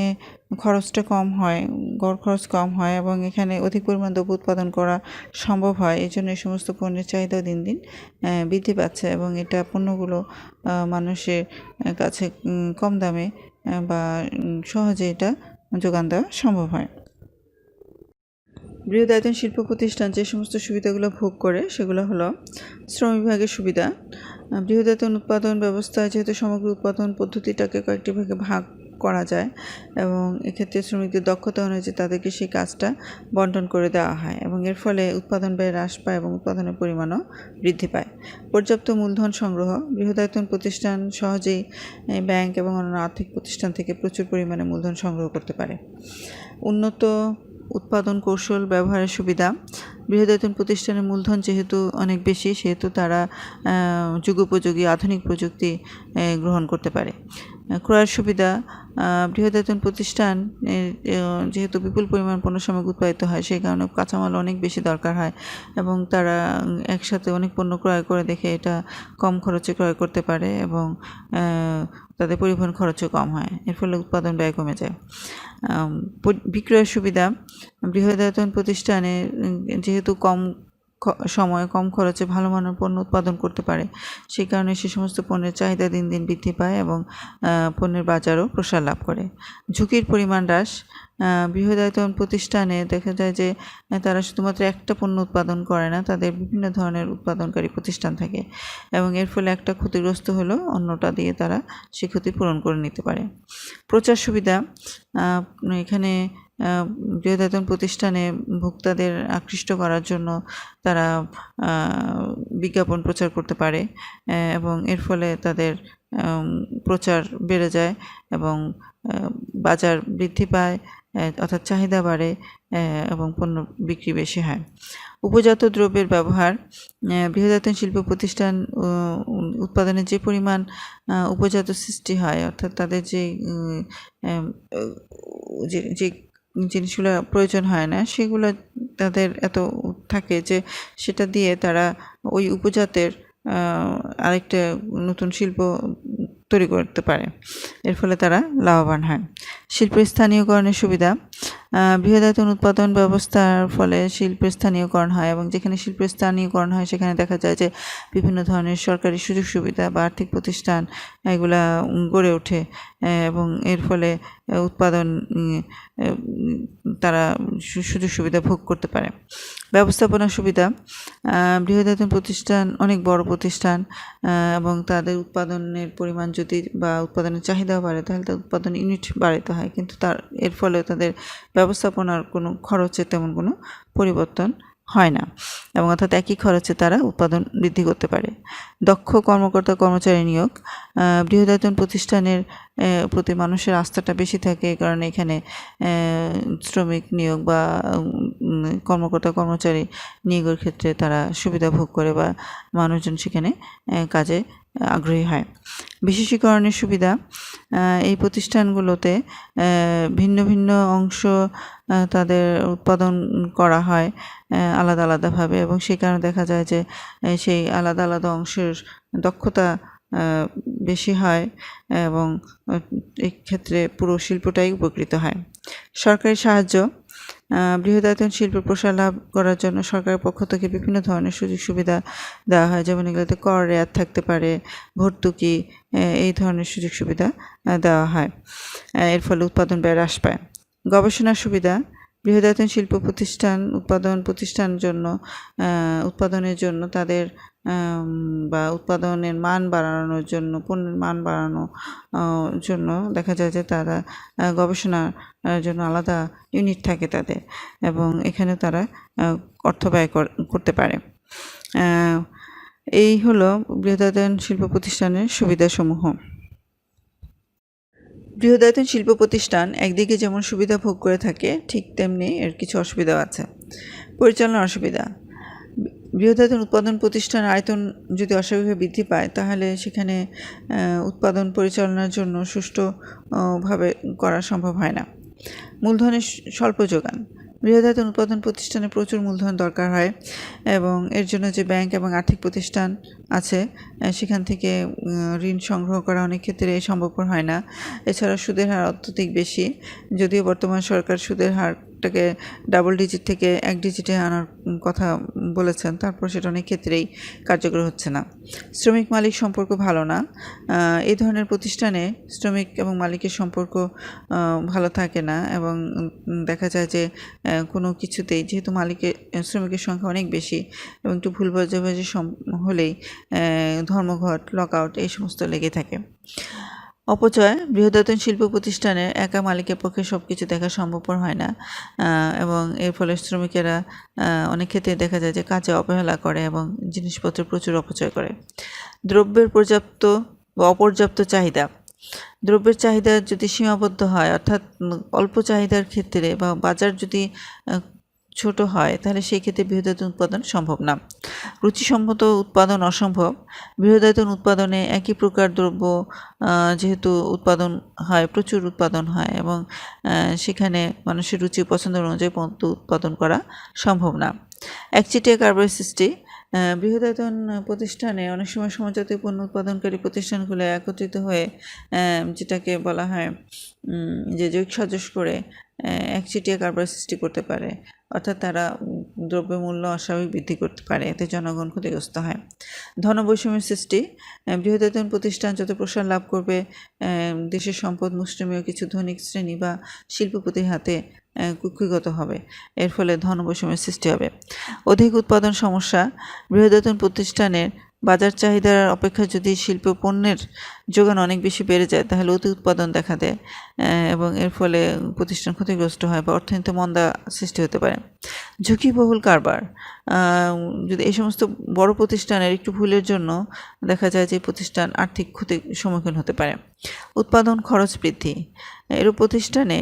খরচটা কম হয়, গড় খরচ কম হয় এবং এখানে অধিক পরিমাণ দ্রব্য উৎপাদন করা সম্ভব হয়, এই জন্য এই সমস্ত পণ্যের চাহিদা দিন দিন বৃদ্ধি পাচ্ছে এবং এটা পণ্যগুলো মানুষের কাছে কম দামে বা সহজে এটা যোগান দেওয়া সম্ভব হয়। বৃহদায়তন শিল্প প্রতিষ্ঠান যে সমস্ত সুবিধাগুলো ভোগ করে সেগুলো হলো শ্রম বিভাগের সুবিধা। বৃহদায়তন উৎপাদন ব্যবস্থায় যেহেতু সমগ্র উৎপাদন পদ্ধতিটাকে কয়েকটি ভাগে ভাগ করা যায় এবং এক্ষেত্রে শ্রমিকদের দক্ষতা অনুযায়ী তাদেরকে সেই কাজটা বন্টন করে দেওয়া হয় এবং এর ফলে উৎপাদন ব্যয় হ্রাস পায় এবং উৎপাদনের পরিমাণও বৃদ্ধি পায়। পর্যাপ্ত মূলধন সংগ্রহ, বৃহদায়তন প্রতিষ্ঠান সহজেই ব্যাংক এবং অন্যান্য আর্থিক প্রতিষ্ঠান থেকে প্রচুর পরিমাণে মূলধন সংগ্রহ করতে পারে। উন্নত উৎপাদন কৌশল ব্যবহারের সুবিধা, বৃহদায়তন প্রতিষ্ঠানের মূলধন যেহেতু অনেক বেশি সেহেতু তারা যুগোপযোগী আধুনিক প্রযুক্তি গ্রহণ করতে পারে। ক্রয়ের সুবিধা, বৃহদায়তন প্রতিষ্ঠান যেহেতু বিপুল পরিমাণ পণ্য সামগ্রী উৎপাদিত হয় সেই কারণে কাঁচামাল অনেক বেশি দরকার হয় এবং তারা একসাথে অনেক পণ্য ক্রয় করে দেখে এটা কম খরচে ক্রয় করতে পারে এবং তাদের পরিবহন খরচও কম হয়, এর ফলে উৎপাদন ব্যয় কমে যায়। বিক্রয়ের সুবিধা, বৃহদায়তন প্রতিষ্ঠানে যেহেতু কম সময়ে কম খরচে ভালো মানের পণ্য উৎপাদন করতে পারে সেই কারণে সে সমস্ত পণ্যের চাহিদা দিন দিন বৃদ্ধি পায় এবং পণ্যের বাজারও প্রসার লাভ করে। ঝুঁকির পরিমাণ হ্রাস, বৃহদায়তন প্রতিষ্ঠানে দেখা যায় যে তারা শুধুমাত্র একটা পণ্য উৎপাদন করে না, তাদের বিভিন্ন ধরনের উৎপাদনকারী প্রতিষ্ঠান থাকে এবং এর ফলে একটা ক্ষতিগ্রস্ত হলেও অন্যটা দিয়ে তারা সে ক্ষতি পূরণ করে নিতে পারে। প্রচার সুবিধা, এখানে বৃহদায়তন প্রতিষ্ঠানে ভোক্তাদের আকৃষ্ট করার জন্য তারা বিজ্ঞাপন প্রচার করতে পারে এবং এর ফলে তাদের প্রচার বেড়ে যায় এবং বাজার বৃদ্ধি পায়, অর্থাৎ চাহিদা বাড়ে এবং পণ্য বিক্রি বেশি হয়। উপজাত দ্রব্যের ব্যবহার, বৃহদায়তন শিল্প প্রতিষ্ঠান উৎপাদনের যে পরিমাণ উপজাত সৃষ্টি হয়, অর্থাৎ তাদের যে জিনিসগুলো প্রয়োজন হয় না সেগুলো তাদের এত থাকে যে সেটা দিয়ে তারা ওই উপজাতের আরেকটা নতুন শিল্প তৈরি করতে পারে, এর ফলে তারা লাভবান হয়। শিল্পের স্থানীয়করণের সুবিধা, বৃহদায়তন উৎপাদন ব্যবস্থার ফলে শিল্পের স্থানীয়করণ হয় এবং যেখানে শিল্পের স্থানীয়করণ হয় সেখানে দেখা যায় যে বিভিন্ন ধরনের সরকারি সুযোগ সুবিধা বা আর্থিক প্রতিষ্ঠান এগুলা গড়ে ওঠে এবং এর ফলে উৎপাদন তারা সুযোগ সুবিধা ভোগ করতে পারে। ব্যবস্থাপনা সুবিধা, বৃহদায়তন প্রতিষ্ঠান অনেক বড় প্রতিষ্ঠান এবং তাদের উৎপাদনের পরিমাণ যদি বা উৎপাদনের চাহিদাও বাড়ে তাহলে তার উৎপাদন ইউনিট বাড়াতে হয়, কিন্তু এর ফলে তাদের ব্যবস্থাপনার কোনো খরচে তেমন কোনো পরিবর্তন হয় না এবং অর্থাৎ একই খরচে তারা উৎপাদন বৃদ্ধি করতে পারে। দক্ষ কর্মকর্তা কর্মচারী নিয়োগ, বৃহদায়তন প্রতিষ্ঠানের প্রতি মানুষের আস্থাটা বেশি থাকে, এই কারণে এখানে শ্রমিক নিয়োগ বা কর্মকর্তা কর্মচারী নিয়োগের ক্ষেত্রে তারা সুবিধা ভোগ করে বা মানুষজন সেখানে কাজে আগ্রহী হয়। বিশেষীকরণের সুবিধা, এই প্রতিষ্ঠানগুলোতে ভিন্ন ভিন্ন অংশ তাদের উৎপাদন করা হয় আলাদা আলাদাভাবে, এবং সেই কারণে দেখা যায় যে সেই আলাদা আলাদা অংশের দক্ষতা বেশি হয়, এবং এই ক্ষেত্রে পুরো শিল্পটাই উপকৃত হয়। সরকারি সাহায্য। বৃহদায়তন শিল্পের প্রসার লাভ করার জন্য সরকারের পক্ষ থেকে বিভিন্ন ধরনের সুযোগ সুবিধা দেওয়া হয়, যেমন এগুলোতে কর রেয়াত থাকতে পারে, ভর্তুকি, এই ধরনের সুযোগ সুবিধা দেওয়া হয়। এর ফলে উৎপাদন ব্যয় হ্রাস পায়। গবেষণার সুবিধা। বৃহদায়তন শিল্প প্রতিষ্ঠান উৎপাদনের জন্য তাদের বা উৎপাদনের মান বাড়ানোর জন্য, পণ্যের মান বাড়ানোর জন্য দেখা যায় যে তারা গবেষণার জন্য আলাদা ইউনিট থাকে তাদের, এবং এখানে তারা অর্থ ব্যয় করতে পারে। এই হলো বৃহদায়তন শিল্প প্রতিষ্ঠানের সুবিধাসমূহ। বৃহদায়তন শিল্প প্রতিষ্ঠান একদিকে যেমন সুবিধা ভোগ করে থাকে, ঠিক তেমনি এর কিছু অসুবিধাও আছে। পরিচালনার অসুবিধা। বৃহদায়তন উৎপাদন প্রতিষ্ঠান আয়তন যদি অস্বাভাবিকভাবে বৃদ্ধি পায়, তাহলে সেখানে উৎপাদন পরিচালনার জন্য সুষ্ঠুভাবে করা সম্ভব হয় না। মূলধনের স্বল্প যোগান। বৃহদায়তন উৎপাদন প্রতিষ্ঠানে প্রচুর মূলধন দরকার হয়, এবং এর জন্য যে ব্যাংক এবং আর্থিক প্রতিষ্ঠান আছে সেখান থেকে ঋণ সংগ্রহ করা অনেক ক্ষেত্রে সম্ভবপর হয় না। এছাড়া সুদের হার অত্যধিক বেশি, যদিও বর্তমান সরকার সুদের হারটাকে ডাবল ডিজিট থেকে 1 ডিজিটে আনার কথা বলেছেন, তারপর সেটা অনেক ক্ষেত্রেই কার্যকর হচ্ছে না। শ্রমিক মালিক সম্পর্ক ভালো না। এই ধরনের প্রতিষ্ঠানে শ্রমিক এবং মালিকের সম্পর্ক ভালো থাকে না, এবং দেখা যায় যে কোনো কিছুতেই, যেহেতু শ্রমিকের সংখ্যা অনেক বেশি, এবং একটু ভুল বোঝাবুঝি হলেই ধর্মঘট, লকআউট এই সমস্ত লেগে থাকে। অপচয়। বৃহদায়তন শিল্প প্রতিষ্ঠানের একা মালিকের পক্ষে সব কিছু দেখা সম্ভবপর হয় না, এবং এর ফলে শ্রমিকেরা অনেক ক্ষেত্রে দেখা যায় যে কাজে অবহেলা করে এবং জিনিসপত্র প্রচুর অপচয় করে। দ্রব্যের পর্যাপ্ত বা অপর্যাপ্ত চাহিদা। দ্রব্যের চাহিদা যদি সীমাবদ্ধ হয়, অর্থাৎ অল্প চাহিদার ক্ষেত্রে বা বাজার যদি ছোট হয়, তাহলে সেই ক্ষেত্রে বৃহদায়তন উৎপাদন সম্ভব না। রুচিসম্মত উৎপাদন অসম্ভব। বৃহদায়তন উৎপাদনে একই প্রকার দ্রব্য যেহেতু উৎপাদন হয়, প্রচুর উৎপাদন হয়, এবং সেখানে মানুষের রুচি পছন্দ অনুযায়ী পণ্য উৎপাদন করা সম্ভব না। একচেটিয়া কারবার সৃষ্টি। বৃহদায়তন প্রতিষ্ঠানে অনেক সময় সমজাতীয় পণ্য উৎপাদনকারী প্রতিষ্ঠানগুলো একত্রিত হয়ে যেটাকে বলা হয় যে যোগ সাজস করে একচেটিয়া কারবার সৃষ্টি করতে পারে, অর্থাৎ তারা দ্রব্যমূল্য অস্বাভাবিক বৃদ্ধি করতে পারে, এতে জনগণ ক্ষতিগ্রস্ত হয়। ধনবৈষম্যের সৃষ্টি। বৃহদায়তন প্রতিষ্ঠান যত প্রসার লাভ করবে, দেশের সম্পদ মুষ্টিমেয় কিছু ধনিক শ্রেণী বা শিল্পপতির হাতে কুক্ষিগত হবে, এর ফলে ধনবৈষম্যের সৃষ্টি হবে। অধিক উৎপাদন সমস্যা। বৃহদায়তন প্রতিষ্ঠানের বাজার চাহিদার অপেক্ষা যদি শিল্প পণ্যের যোগান অনেক বেশি বেড়ে যায়, তাহলে অতি উৎপাদন দেখা দেয়, এবং এর ফলে প্রতিষ্ঠান ক্ষতিগ্রস্ত হয় বা অর্থনীতিতে মন্দা সৃষ্টি হতে পারে। ঝুঁকিবহুল কারবার। যদি এই সমস্ত বড় প্রতিষ্ঠানের একটু ভুলের জন্য দেখা যায় যে প্রতিষ্ঠান আর্থিক ক্ষতির সম্মুখীন হতে পারে। উৎপাদন খরচ বৃদ্ধি। এরূপ প্রতিষ্ঠানে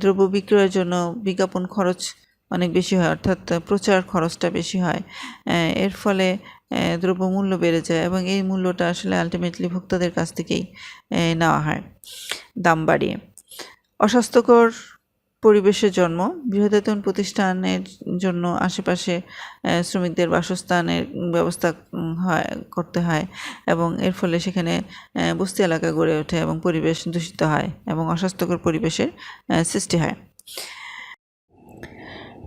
দ্রব্য বিক্রয়ের জন্য বিজ্ঞাপন খরচ অনেক বেশি হয়, অর্থাৎ প্রচার খরচটা বেশি হয়, এর ফলে দ্রব্যমূল্য বেড়ে যায়, এবং এই মূল্যটা আসলে আলটিমেটলি ভোক্তাদের কাছ থেকেই নেওয়া হয় দাম বাড়িয়ে। অস্বাস্থ্যকর পরিবেশের জন্ম। বৃহদায়তন প্রতিষ্ঠানের জন্য আশেপাশে শ্রমিকদের বাসস্থানের ব্যবস্থা করতে হয়, এবং এর ফলে সেখানে বস্তি এলাকা গড়ে ওঠে এবং পরিবেশ দূষিত হয় এবং অস্বাস্থ্যকর পরিবেশের সৃষ্টি হয়।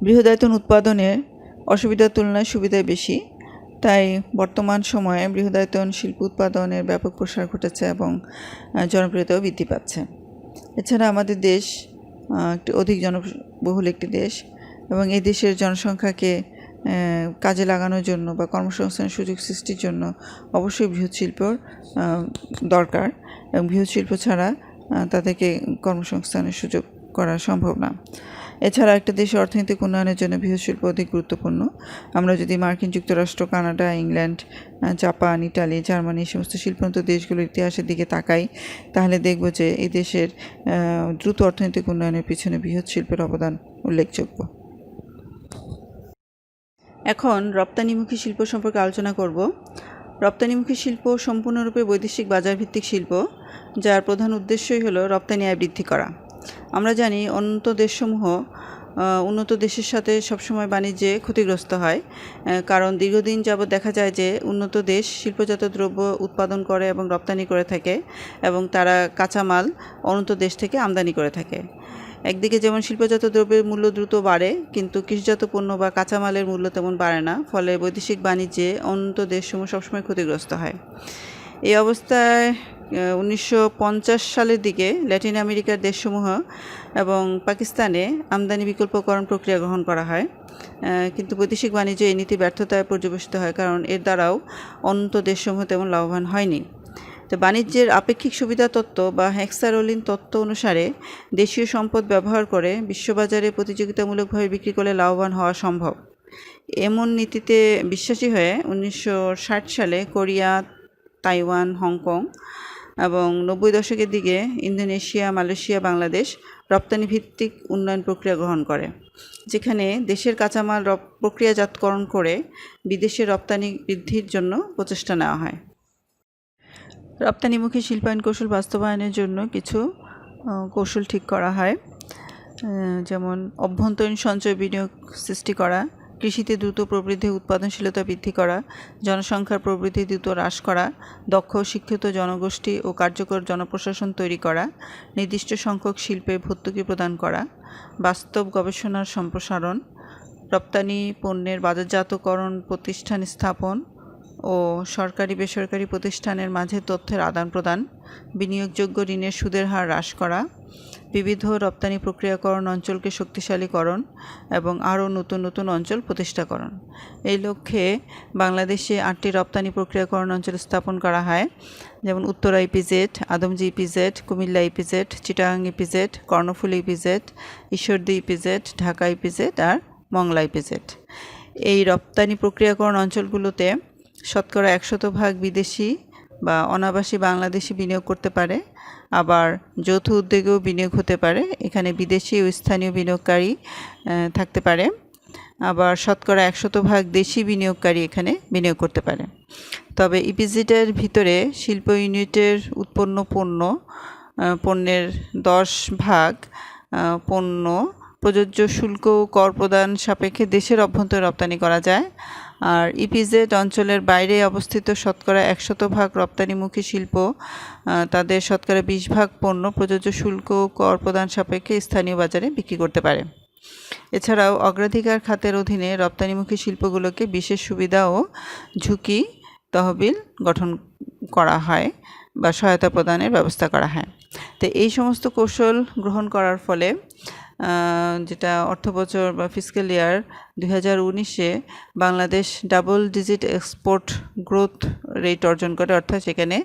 বৃহদায়তন উৎপাদনের অসুবিধার তুলনায় সুবিধাই বেশি, তাই বর্তমান সময়ে বৃহদায়তন শিল্প উৎপাদনের ব্যাপক প্রসার ঘটেছে এবং জনপ্রিয়তাও বৃদ্ধি পাচ্ছে। এছাড়া আমাদের দেশ একটি অধিক জনবহুল একটি দেশ, এবং এই দেশের জনসংখ্যাকে কাজে লাগানোর জন্য বা কর্মসংস্থানের সুযোগ সৃষ্টির জন্য অবশ্যই বৃহৎ শিল্পর দরকার, এবং বৃহৎ শিল্প ছাড়া তাদেরকে কর্মসংস্থানের সুযোগ করা সম্ভব না। এছাড়া একটা দেশের অর্থনৈতিক উন্নয়নের জন্য বৃহৎ শিল্প অধিক গুরুত্বপূর্ণ। আমরা যদি মার্কিন যুক্তরাষ্ট্র, Canada, England, Japan, Italy, Germany এই সমস্ত শিল্পোন্নত দেশগুলোর ইতিহাসের দিকে তাকাই, তাহলে দেখব যে এই দেশের দ্রুত অর্থনৈতিক উন্নয়নের পিছনে বৃহৎ শিল্পের অবদান উল্লেখযোগ্য। এখন রপ্তানিমুখী শিল্প সম্পর্কে আলোচনা করব। রপ্তানিমুখী শিল্প সম্পূর্ণরূপে বৈদেশিক বাজার ভিত্তিক শিল্প, যার প্রধান উদ্দেশ্যই হলো রপ্তানি আয় বৃদ্ধি করা। আমরা জানি উন্নত দেশসমূহ উন্নত দেশের সাথে সবসময় বাণিজ্যে ক্ষতিগ্রস্ত হয়, কারণ দীর্ঘদিন যাবৎ দেখা যায় যে উন্নত দেশ শিল্পজাত দ্রব্য উৎপাদন করে এবং রপ্তানি করে থাকে এবং তারা কাঁচামাল উন্নত দেশ থেকে আমদানি করে থাকে। একদিকে যেমন শিল্পজাত দ্রব্যের মূল্য দ্রুত বাড়ে, কিন্তু কৃষিজাত পণ্য বা কাঁচামালের মূল্য তেমন বাড়ে না, ফলে বৈদেশিক বাণিজ্যে উন্নত দেশসমূহ সবসময় ক্ষতিগ্রস্ত হয়। এই অবস্থায় 1950 সালের দিকে ল্যাটিন আমেরিকার দেশসমূহ এবং পাকিস্তানে আমদানি বিকল্পকরণ প্রক্রিয়া গ্রহণ করা হয়, কিন্তু বৈদেশিক বাণিজ্য এই নীতি ব্যর্থতায় পর্যবেসিত হয়, কারণ এর দ্বারাও উন্নত দেশসমূহ তেমন লাভবান হয়নি। তো বাণিজ্যের আপেক্ষিক সুবিধা তত্ত্ব বা হেক্সা-রোলিন তত্ত্ব অনুসারে দেশীয় সম্পদ ব্যবহার করে বিশ্ববাজারে প্রতিযোগিতামূলকভাবে বিক্রি করলে লাভবান হওয়া সম্ভব। এমন নীতিতে বিশ্বাসী হয়ে 1960 সালে কোরিয়া, তাইওয়ান, হংকং এবং 90 দশকের দিকে ইন্দোনেশিয়া, মালয়েশিয়া, বাংলাদেশ রপ্তানি ভিত্তিক উন্নয়ন প্রক্রিয়া গ্রহণ করে, যেখানে দেশের কাঁচামাল প্রক্রিয়াজাতকরণ করে বিদেশে রপ্তানি বৃদ্ধির জন্য প্রচেষ্টা নেওয়া হয়। রপ্তানিমুখী শিল্পায়ন কৌশল বাস্তবায়নের জন্য কিছু কৌশল ঠিক করা হয়, যেমন অভ্যন্তরীণ সঞ্চয় বিনিয়োগ সৃষ্টি করা, কৃষিতে দ্রুত প্রবৃদ্ধি উৎপাদনশীলতা বৃদ্ধি করা, জনসংখ্যার প্রবৃদ্ধি দ্রুত হ্রাস করা, দক্ষ শিক্ষিত জনগোষ্ঠী ও কার্যকর জনপ্রশাসন তৈরি করা, নির্দিষ্ট সংখ্যক শিল্পে ভর্তুকি প্রদান করা, বাস্তব গবেষণার সম্প্রসারণ, রপ্তানি পণ্যের বাজারজাতকরণ প্রতিষ্ঠান স্থাপন ও সরকারি বেসরকারি প্রতিষ্ঠানের মাঝে তথ্যের আদান প্রদান, বিনিয়োগযোগ্য ঋণের সুদের হার হ্রাস করা, বিবিধ রপ্তানি প্রক্রিয়াকরণ অঞ্চলকে শক্তিশালীকরণ এবং আরও নতুন নতুন অঞ্চল প্রতিষ্ঠাকরণ। এই লক্ষ্যে বাংলাদেশে 8টি রপ্তানি প্রক্রিয়াকরণ অঞ্চল স্থাপন করা হয়, যেমন Uttara EPZ, Adamjee EPZ, Comilla EPZ, Chittagong EPZ, Karnaphuli EPZ, Ishwardi EPZ, Dhaka EPZ আর মংলা ইপিজেড। এই রপ্তানি প্রক্রিয়াকরণ অঞ্চলগুলোতে শতকরা 100% বিদেশি বা অনাবাসী বাংলাদেশি বিনিয়োগ করতে পারে, আবার যৌথ উদ্যোগেও বিনিয়োগ হতে পারে। এখানে বিদেশি ও স্থানীয় বিনিয়োগকারী থাকতে পারে, আবার শতকরা 100% দেশি বিনিয়োগকারী এখানে বিনিয়োগ করতে পারে। তবে ইপিজেডের ভিতরে শিল্প ইউনিটের উৎপন্ন পণ্যের 10% পণ্য প্রযোজ্য শুল্ক ও কর প্রদান সাপেক্ষে দেশের অভ্যন্তরে রপ্তানি করা যায়, আর ইপিজেড অঞ্চলের বাইরে অবস্থিত শতকরা 100% রপ্তানিমুখী শিল্প তাদের শতকরা 20% পণ্য প্রযোজ্য শুল্ক ও কর প্রদান সাপেক্ষে স্থানীয় বাজারে বিক্রি করতে পারে। এছাড়াও অগ্রাধিকার খাতের অধীনে রপ্তানিমুখী শিল্পগুলোকে বিশেষ সুবিধা ও ঝুঁকি তহবিল গঠন করা হয় বা সহায়তা প্রদানের ব্যবস্থা করা হয়। তো এই সমস্ত কৌশল গ্রহণ করার ফলে যেটা অর্থবছর বা ফিসক্যাল ইয়ার 2019-এ Bangladesh double digit export growth rate অর্জন করে, অর্থাৎ সেখানে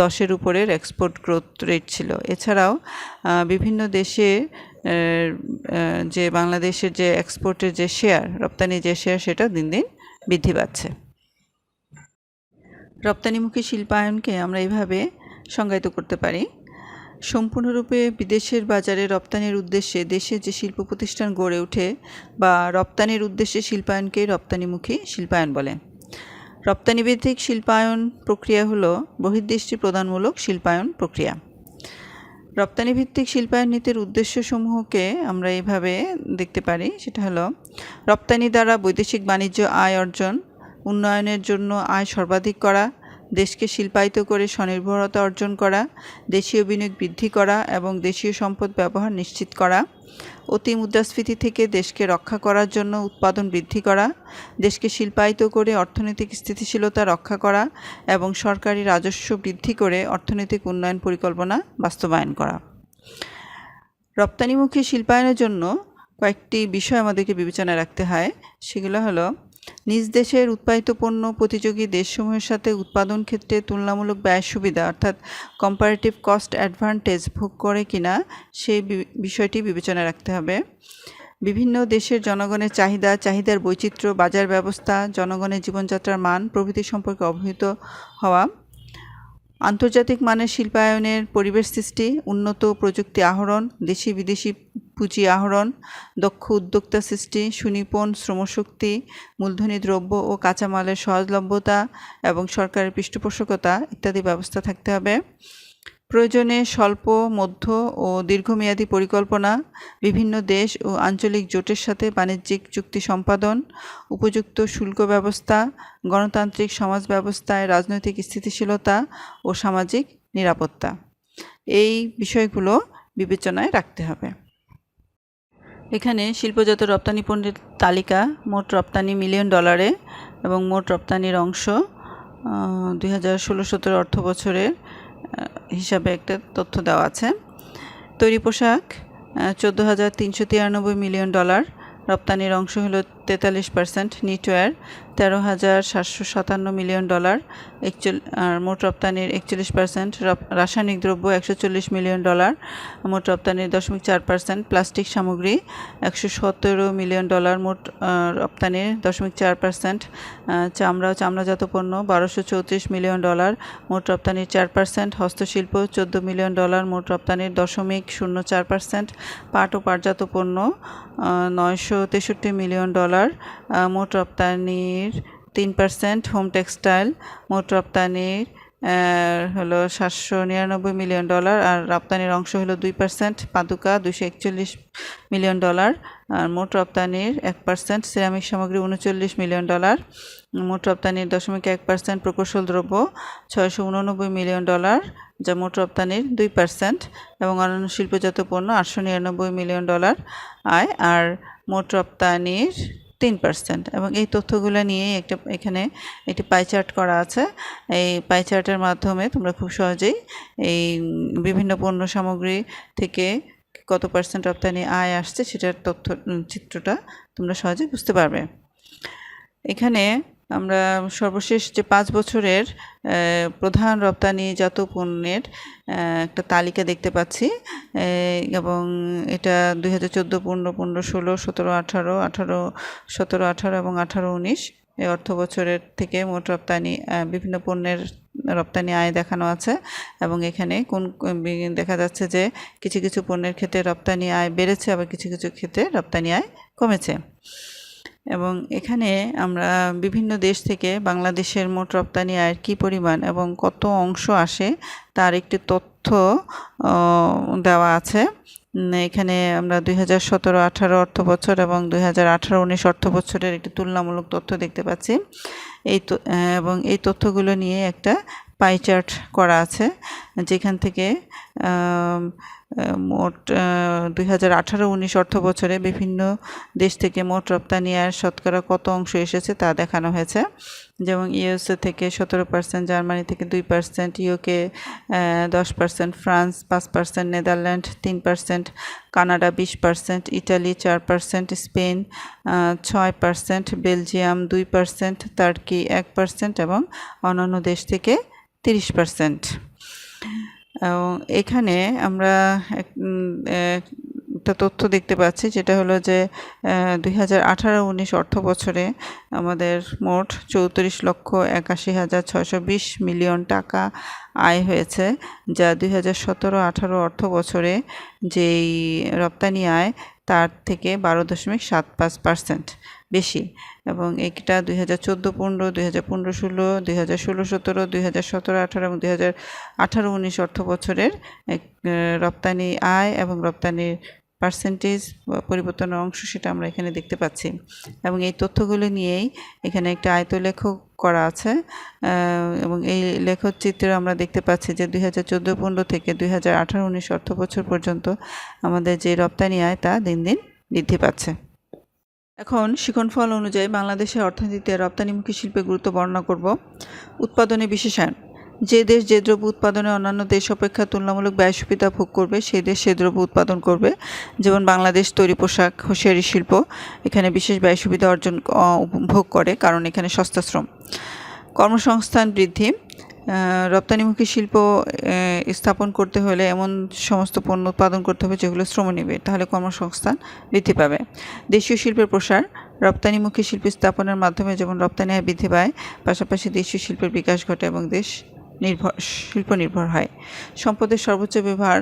10-এর উপরের এক্সপোর্ট গ্রোথ রেট ছিল। এছাড়াও বিভিন্ন দেশে যে বাংলাদেশের যে এক্সপোর্টের যে শেয়ার, রপ্তানি যে শেয়ার, সেটা দিন দিন বৃদ্ধি পাচ্ছে। রপ্তানিমুখী শিল্পায়নকে আমরা এইভাবে সংজ্ঞায়িত করতে পারি: সম্পূর্ণরূপে বিদেশের বাজারে রপ্তানির উদ্দেশ্যে দেশে যে শিল্প প্রতিষ্ঠান গড়ে ওঠে বা রপ্তানির উদ্দেশ্যে শিল্পায়নকেই রপ্তানিমুখী শিল্পায়ন বলে। রপ্তানিভিত্তিক শিল্পায়ন প্রক্রিয়া হলো বহির্দৃষ্টি প্রদানমূলক শিল্পায়ন প্রক্রিয়া। রপ্তানিভিত্তিক শিল্পায়ন নীতির উদ্দেশ্যসমূহকে আমরা এইভাবে দেখতে পারি, সেটা হলো রপ্তানি দ্বারা বৈদেশিক বাণিজ্য আয় অর্জন, উন্নয়নের জন্য আয় সর্বাধিক করা, দেশকে শিল্পায়িত করে স্বনির্ভরতা অর্জন করা, দেশীয় বিনিয়োগ বৃদ্ধি করা এবং দেশীয় সম্পদ ব্যবহার নিশ্চিত করা, অতি মুদ্রাস্ফীতি থেকে দেশকে রক্ষা করার জন্য উৎপাদন বৃদ্ধি করা, দেশকে শিল্পায়িত করে অর্থনৈতিক স্থিতিশীলতা রক্ষা করা এবং সরকারি রাজস্ব বৃদ্ধি করে অর্থনৈতিক উন্নয়ন পরিকল্পনা বাস্তবায়ন করা। রপ্তানিমুখী শিল্পায়নের জন্য কয়েকটি বিষয় আমাদেরকে বিবেচনায় রাখতে হয়। সেগুলো হলো নিজ দেশের উৎপাদিত পণ্য প্রতিযোগী দেশসমূহের সাথে উৎপাদন ক্ষেত্রে তুলনামূলক ব্যয় সুবিধা অর্থাৎ কম্পারেটিভ কস্ট অ্যাডভান্টেজ ভোগ করে কিনা সেই বিষয়টি বিবেচনায় রাখতে হবে। বিভিন্ন দেশের জনগণের চাহিদার বৈচিত্র্য, বাজার ব্যবস্থা, জনগণের জীবনযাত্রার মান প্রভৃতি সম্পর্কে অবহিত হওয়া, আন্তর্জাতিক মানের শিল্পায়নের পরিবেশ সৃষ্টি, উন্নত প্রযুক্তি আহরণ, দেশি বিদেশি পুঁজি আহরণ, দক্ষ উদ্যোক্তা সৃষ্টি, সুনিপুণ শ্রমশক্তি, মূলধনী দ্রব্য ও কাঁচামালের সহজলভ্যতা এবং সরকারের পৃষ্ঠপোষকতা ইত্যাদি ব্যবস্থা থাকতে হবে। প্রয়োজনে স্বল্প, মধ্য ও দীর্ঘমেয়াদী পরিকল্পনা, বিভিন্ন দেশ ও আঞ্চলিক জোটের সাথে বাণিজ্যিক চুক্তি সম্পাদন, উপযুক্ত শুল্ক ব্যবস্থা, গণতান্ত্রিক সমাজ ব্যবস্থায় রাজনৈতিক স্থিতিশীলতা ও সামাজিক নিরাপত্তা, এই বিষয়গুলো বিবেচনায় রাখতে হবে। এখানে শিল্পজাত রপ্তানি পণ্যের তালিকা, মোট রপ্তানি $1,000,000 ডলারে এবং মোট রপ্তানির অংশ 2016-17 অর্থ বছরের হিসাবে একটা তথ্য দেওয়া আছে। তৈরি পোশাক $14,393 মিলিয়ন, রপ্তানির অংশ হলো 43%, নিটওয়্যার $13,757 মিলিয়ন, আর মোট রপ্তানির 41%, রাসায়নিক দ্রব্য $140 মিলিয়ন, মোট রপ্তানির 0.4%, প্লাস্টিক সামগ্রী $117 মিলিয়ন, মোট রপ্তানির 0.4%, চামড়া ও চামড়াজাত পণ্য $1,234 মিলিয়ন, মোট রপ্তানির 4%, হস্তশিল্প $14 মিলিয়ন, মোট রপ্তানির 0.04%, পাট ও পাটজাত পণ্য $963 মিলিয়ন, মোট রপ্তানির 3%, হোম টেক্সটাইল মোট রপ্তানির হলো $799 মিলিয়ন, আর রপ্তানির অংশ হলো 2%, পাদুকা $241 মিলিয়ন, আর মোট রপ্তানির 1%, সিরামিক সামগ্রী $39 মিলিয়ন, মোট রপ্তানির 0.1%, প্রকৌশল দ্রব্য $689 মিলিয়ন, যা মোট রপ্তানির 2%, এবং অন্যান্য শিল্পজাত পণ্য $899 মিলিয়ন আয়, আর মোট রপ্তানির 3%। এবং এই তথ্যগুলো নিয়ে এখানে একটি পাই চার্ট করা আছে। এই পাই চার্টের মাধ্যমে তোমরা খুব সহজেই এই বিভিন্ন পণ্য সামগ্রী থেকে কত % রপ্তানি আয় আসছে সেটার চিত্রটা তোমরা সহজে বুঝতে পারবে। এখানে আমরা সর্বশেষ যে 5 বছরের প্রধান রপ্তানিজাত পণ্যের একটা তালিকা দেখতে পাচ্ছি, এবং এটা 2014, 15, 16, 17, 18, 17, 18 এবং 18-19 এই অর্থ বছরের থেকে মোট রপ্তানি বিভিন্ন পণ্যের রপ্তানি আয় দেখানো আছে। এবং এখানে দেখা যাচ্ছে যে কিছু কিছু পণ্যের ক্ষেত্রে রপ্তানি আয় বেড়েছে, আবার কিছু কিছু ক্ষেত্রে রপ্তানি আয় কমেছে। এবং এখানে আমরা বিভিন্ন দেশ থেকে বাংলাদেশের মোট রপ্তানি আয়ের কী পরিমাণ এবং কত অংশ আসে তার একটি তথ্য দেওয়া আছে। এখানে আমরা 2017-18 অর্থ বছর এবং 2018-19 অর্থ বছরের একটি তুলনামূলক তথ্য দেখতে পাচ্ছি। এবং এই তথ্যগুলো নিয়ে একটা পাই চার্ট করা আছে, যেখান থেকে মোট 2018-19 অর্থ বছরে বিভিন্ন দেশ থেকে মোট রপ্তানি আয়ের শতকরা কত অংশ এসেছে তা দেখানো হয়েছে। যেমন ইউএসএ থেকে 17%, জার্মানি থেকে 2%, UK 10%, France 5%, Netherland 3%, Canada 20%, Italy 4%, Spain 6%, Belgium 2%, তুর্কি 1% এবং অন্যান্য দেশ থেকে 30%। এবং এখানে আমরা একটা তথ্য দেখতে পাচ্ছি, যেটা হলো যে 2018-19 অর্থ বছরে আমাদের মোট 34,81,620 মিলিয়ন টাকা আয় হয়েছে, যা 2017-18 অর্থ বছরে যেই রপ্তানি আয় তার থেকে 12.75% বেশি। এবং এটা 2014-15, 2015-16, 2016-17, 2017-18 এবং 2018-19 অর্থ বছরের রপ্তানি আয় এবং রপ্তানির পার্সেন্টেজ পরিবর্তনের অংশ সেটা আমরা এখানে দেখতে পাচ্ছি। এবং এই তথ্যগুলো নিয়েই এখানে একটা আয়তলেখ করা আছে, এবং এই লেখচিত্রে আমরা দেখতে পাচ্ছি যে 2014-15 থেকে 2018-19 অর্থ বছর পর্যন্ত আমাদের যে রপ্তানি আয় তা দিন দিন বৃদ্ধি পাচ্ছে। এখন শিখনফল অনুযায়ী বাংলাদেশের অর্থনীতিতে রপ্তানিমুখী শিল্পের গুরুত্ব বর্ণনা করব। উৎপাদনে বিশেষায়ন: যে দেশ যে দ্রব্য উৎপাদনে অন্যান্য দেশ অপেক্ষা তুলনামূলক ব্যয় সুবিধা ভোগ করবে সেই দেশ সে দ্রব্য উৎপাদন করবে। যেমন বাংলাদেশ তৈরি পোশাক, হোসিয়ারি শিল্প এখানে বিশেষ ব্যয় সুবিধা ভোগ করে, কারণ এখানে সস্তা শ্রম। কর্মসংস্থান বৃদ্ধি: রপ্তানিমুখী শিল্প স্থাপন করতে হলে এমন সমস্ত পণ্য উৎপাদন করতে হবে যেগুলো শ্রম নেবে, তাহলে কর্মসংস্থান বৃদ্ধি পাবে। দেশীয় শিল্পের প্রসার: রপ্তানিমুখী শিল্প স্থাপনের মাধ্যমে যেমন রপ্তানি আয় বৃদ্ধি পায়, পাশাপাশি দেশীয় শিল্পের বিকাশ ঘটে এবং দেশ শিল্প নির্ভর হয়। সম্পদের সর্বোচ্চ ব্যবহার: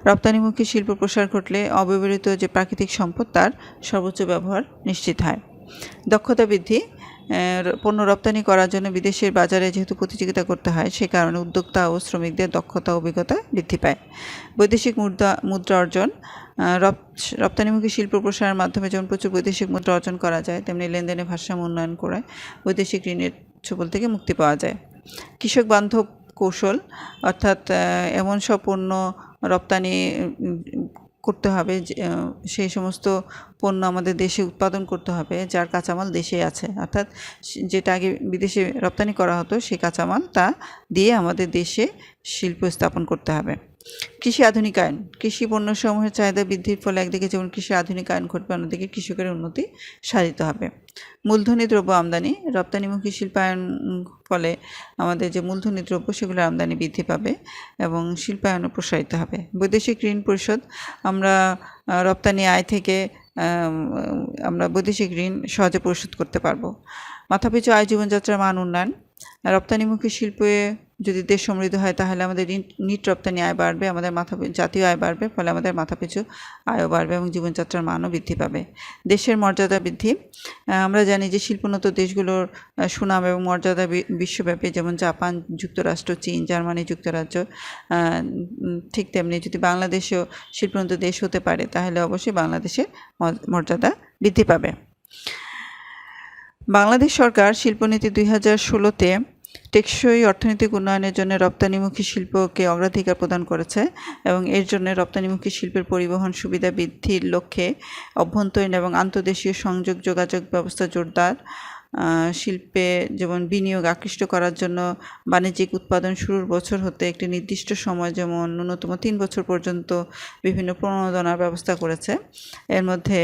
রপ্তানিমুখী শিল্প প্রসার ঘটলে অব্যবহৃত যে প্রাকৃতিক সম্পদ তার সর্বোচ্চ ব্যবহার নিশ্চিত হয়। দক্ষতা বৃদ্ধি: পণ্য রপ্তানি করার জন্য বিদেশের বাজারে যেহেতু প্রতিযোগিতা করতে হয়, সে কারণে উদ্যোক্তা ও শ্রমিকদের দক্ষতা ও অভিজ্ঞতা বৃদ্ধি পায়। বৈদেশিক মুদ্রা অর্জন, রপ্তানিমুখী শিল্প প্রসারের মাধ্যমে যেমন প্রচুর বৈদেশিক মুদ্রা অর্জন করা যায়, তেমনি লেনদেনের ভারসাম্য উন্নয়ন করে বৈদেশিক ঋণের ছোবল থেকে মুক্তি পাওয়া যায়। কৃষক বান্ধব কৌশল, অর্থাৎ এমন সব পণ্য রপ্তানি করতে হবে, সেই সমস্ত পণ্য আমাদের দেশে উৎপাদন করতে হবে যার কাঁচামাল দেশে আছে, অর্থাৎ যেটা আগে বিদেশে রপ্তানি করা হতো সেই কাঁচামাল তা দিয়ে আমাদের দেশে শিল্প স্থাপন করতে হবে। কৃষি আধুনিকায়ন, কৃষি পণ্যসমূহের চাহিদা বৃদ্ধির ফলে একদিকে যেমন কৃষি আধুনিকায়ন ঘটবে, অন্যদিকে কৃষকের উন্নতি সাধিত হবে। মূলধনী দ্রব্য আমদানি, রপ্তানিমুখী শিল্পায়ন ফলে আমাদের যে মূলধনী দ্রব্য সেগুলোর আমদানি বৃদ্ধি পাবে এবং শিল্পায়নও প্রসারিত হবে। বৈদেশিক ঋণ পরিশোধ, আমরা রপ্তানি আয় থেকে আমরা বৈদেশিক ঋণ সহজে পরিশোধ করতে পারবো। মাথাপিছু আয় জীবনযাত্রার মান উন্নয়ন, রপ্তানিমুখী শিল্পে যদি দেশ সমৃদ্ধ হয় তাহলে আমাদের নিট রপ্তানি আয় বাড়বে, আমাদের জাতীয় আয় বাড়বে, ফলে আমাদের মাথাপিছু আয়ও বাড়বে এবং জীবনযাত্রার মানও বৃদ্ধি পাবে। দেশের মর্যাদা বৃদ্ধি, আমরা জানি যে শিল্পোন্নত দেশগুলোর সুনাম এবং মর্যাদা বিশ্বব্যাপী, যেমন জাপান, যুক্তরাষ্ট্র, চীন, জার্মানি, যুক্তরাজ্য, ঠিক তেমনি যদি বাংলাদেশেও শিল্পোন্নত দেশ হতে পারে তাহলে অবশ্যই বাংলাদেশের মর্যাদা বৃদ্ধি পাবে। বাংলাদেশ সরকার শিল্পনীতি 2016-তে টেকসই অর্থনৈতিক উন্নয়নের জন্য রপ্তানিমুখী শিল্পকে অগ্রাধিকার প্রদান করেছে এবং এর জন্য রপ্তানিমুখী শিল্পের পরিবহন সুবিধা বৃদ্ধির লক্ষ্যে অভ্যন্তরীণ এবং আন্তর্দেশীয় যোগাযোগ ব্যবস্থা জোরদার, শিল্পে যেমন বিনিয়োগ আকৃষ্ট করার জন্য বাণিজ্যিক উৎপাদন শুরুর বছর হতে একটি নির্দিষ্ট সময়, যেমন ন্যূনতম 3 বছর পর্যন্ত বিভিন্ন প্রণোদনার ব্যবস্থা করেছে। এর মধ্যে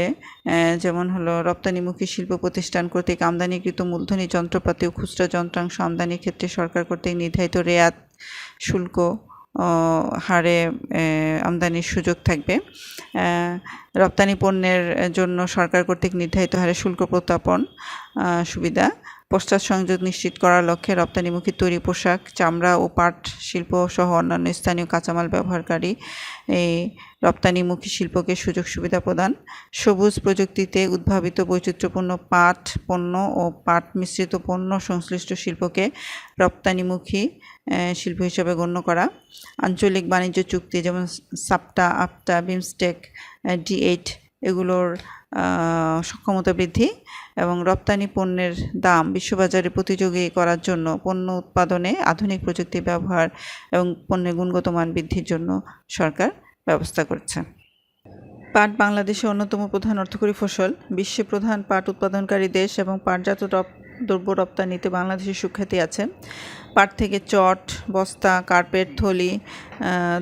যেমন হলো রপ্তানিমুখী শিল্প প্রতিষ্ঠান কর্তৃক আমদানিকৃত মূলধনী যন্ত্রপাতি ও খুচরা যন্ত্রাংশ আমদানির ক্ষেত্রে সরকার কর্তৃক নির্ধারিত রেয়াত শুল্ক হারে আমদানির সুযোগ থাকবে। রপ্তানি পণ্যের জন্য সরকার কর্তৃক নির্ধারিত হারে শুল্ক প্রত্যাপন সুবিধা। পশ্চাৎ সংযোগ নিশ্চিত করার লক্ষ্যে রপ্তানিমুখী তৈরি পোশাক, চামড়া ও পাট শিল্প সহ অন্যান্য স্থানীয় কাঁচামাল ব্যবহারকারী এই রপ্তানিমুখী শিল্পকে সুযোগ সুবিধা প্রদান। সবুজ প্রযুক্তিতে উদ্ভাবিত বৈচিত্র্যপূর্ণ পাট পণ্য ও পাট মিশ্রিত পণ্য সংশ্লিষ্ট শিল্পকে রপ্তানিমুখী শিল্প হিসেবে গণ্য করা। আঞ্চলিক বাণিজ্য চুক্তি যেমন সাপটা, আপটা, বিমস্টেক, D8 এগুলোর সক্ষমতা বৃদ্ধি এবং রপ্তানি পণ্যের দাম বিশ্ববাজারে প্রতিযোগী করার জন্য পণ্য উৎপাদনে আধুনিক প্রযুক্তি ব্যবহার এবং পণ্যের গুণগত মান বৃদ্ধির জন্য সরকার ব্যবস্থা করছে। পাট বাংলাদেশের অন্যতম প্রধান অর্থকরী ফসল। বিশ্বে প্রধান পাট উৎপাদনকারী দেশ এবং পাটজাত দ্রব্য রপ্তানিতে বাংলাদেশের সুখ্যাতি আছে। পাট থেকে চট, বস্তা, কার্পেট, থলি,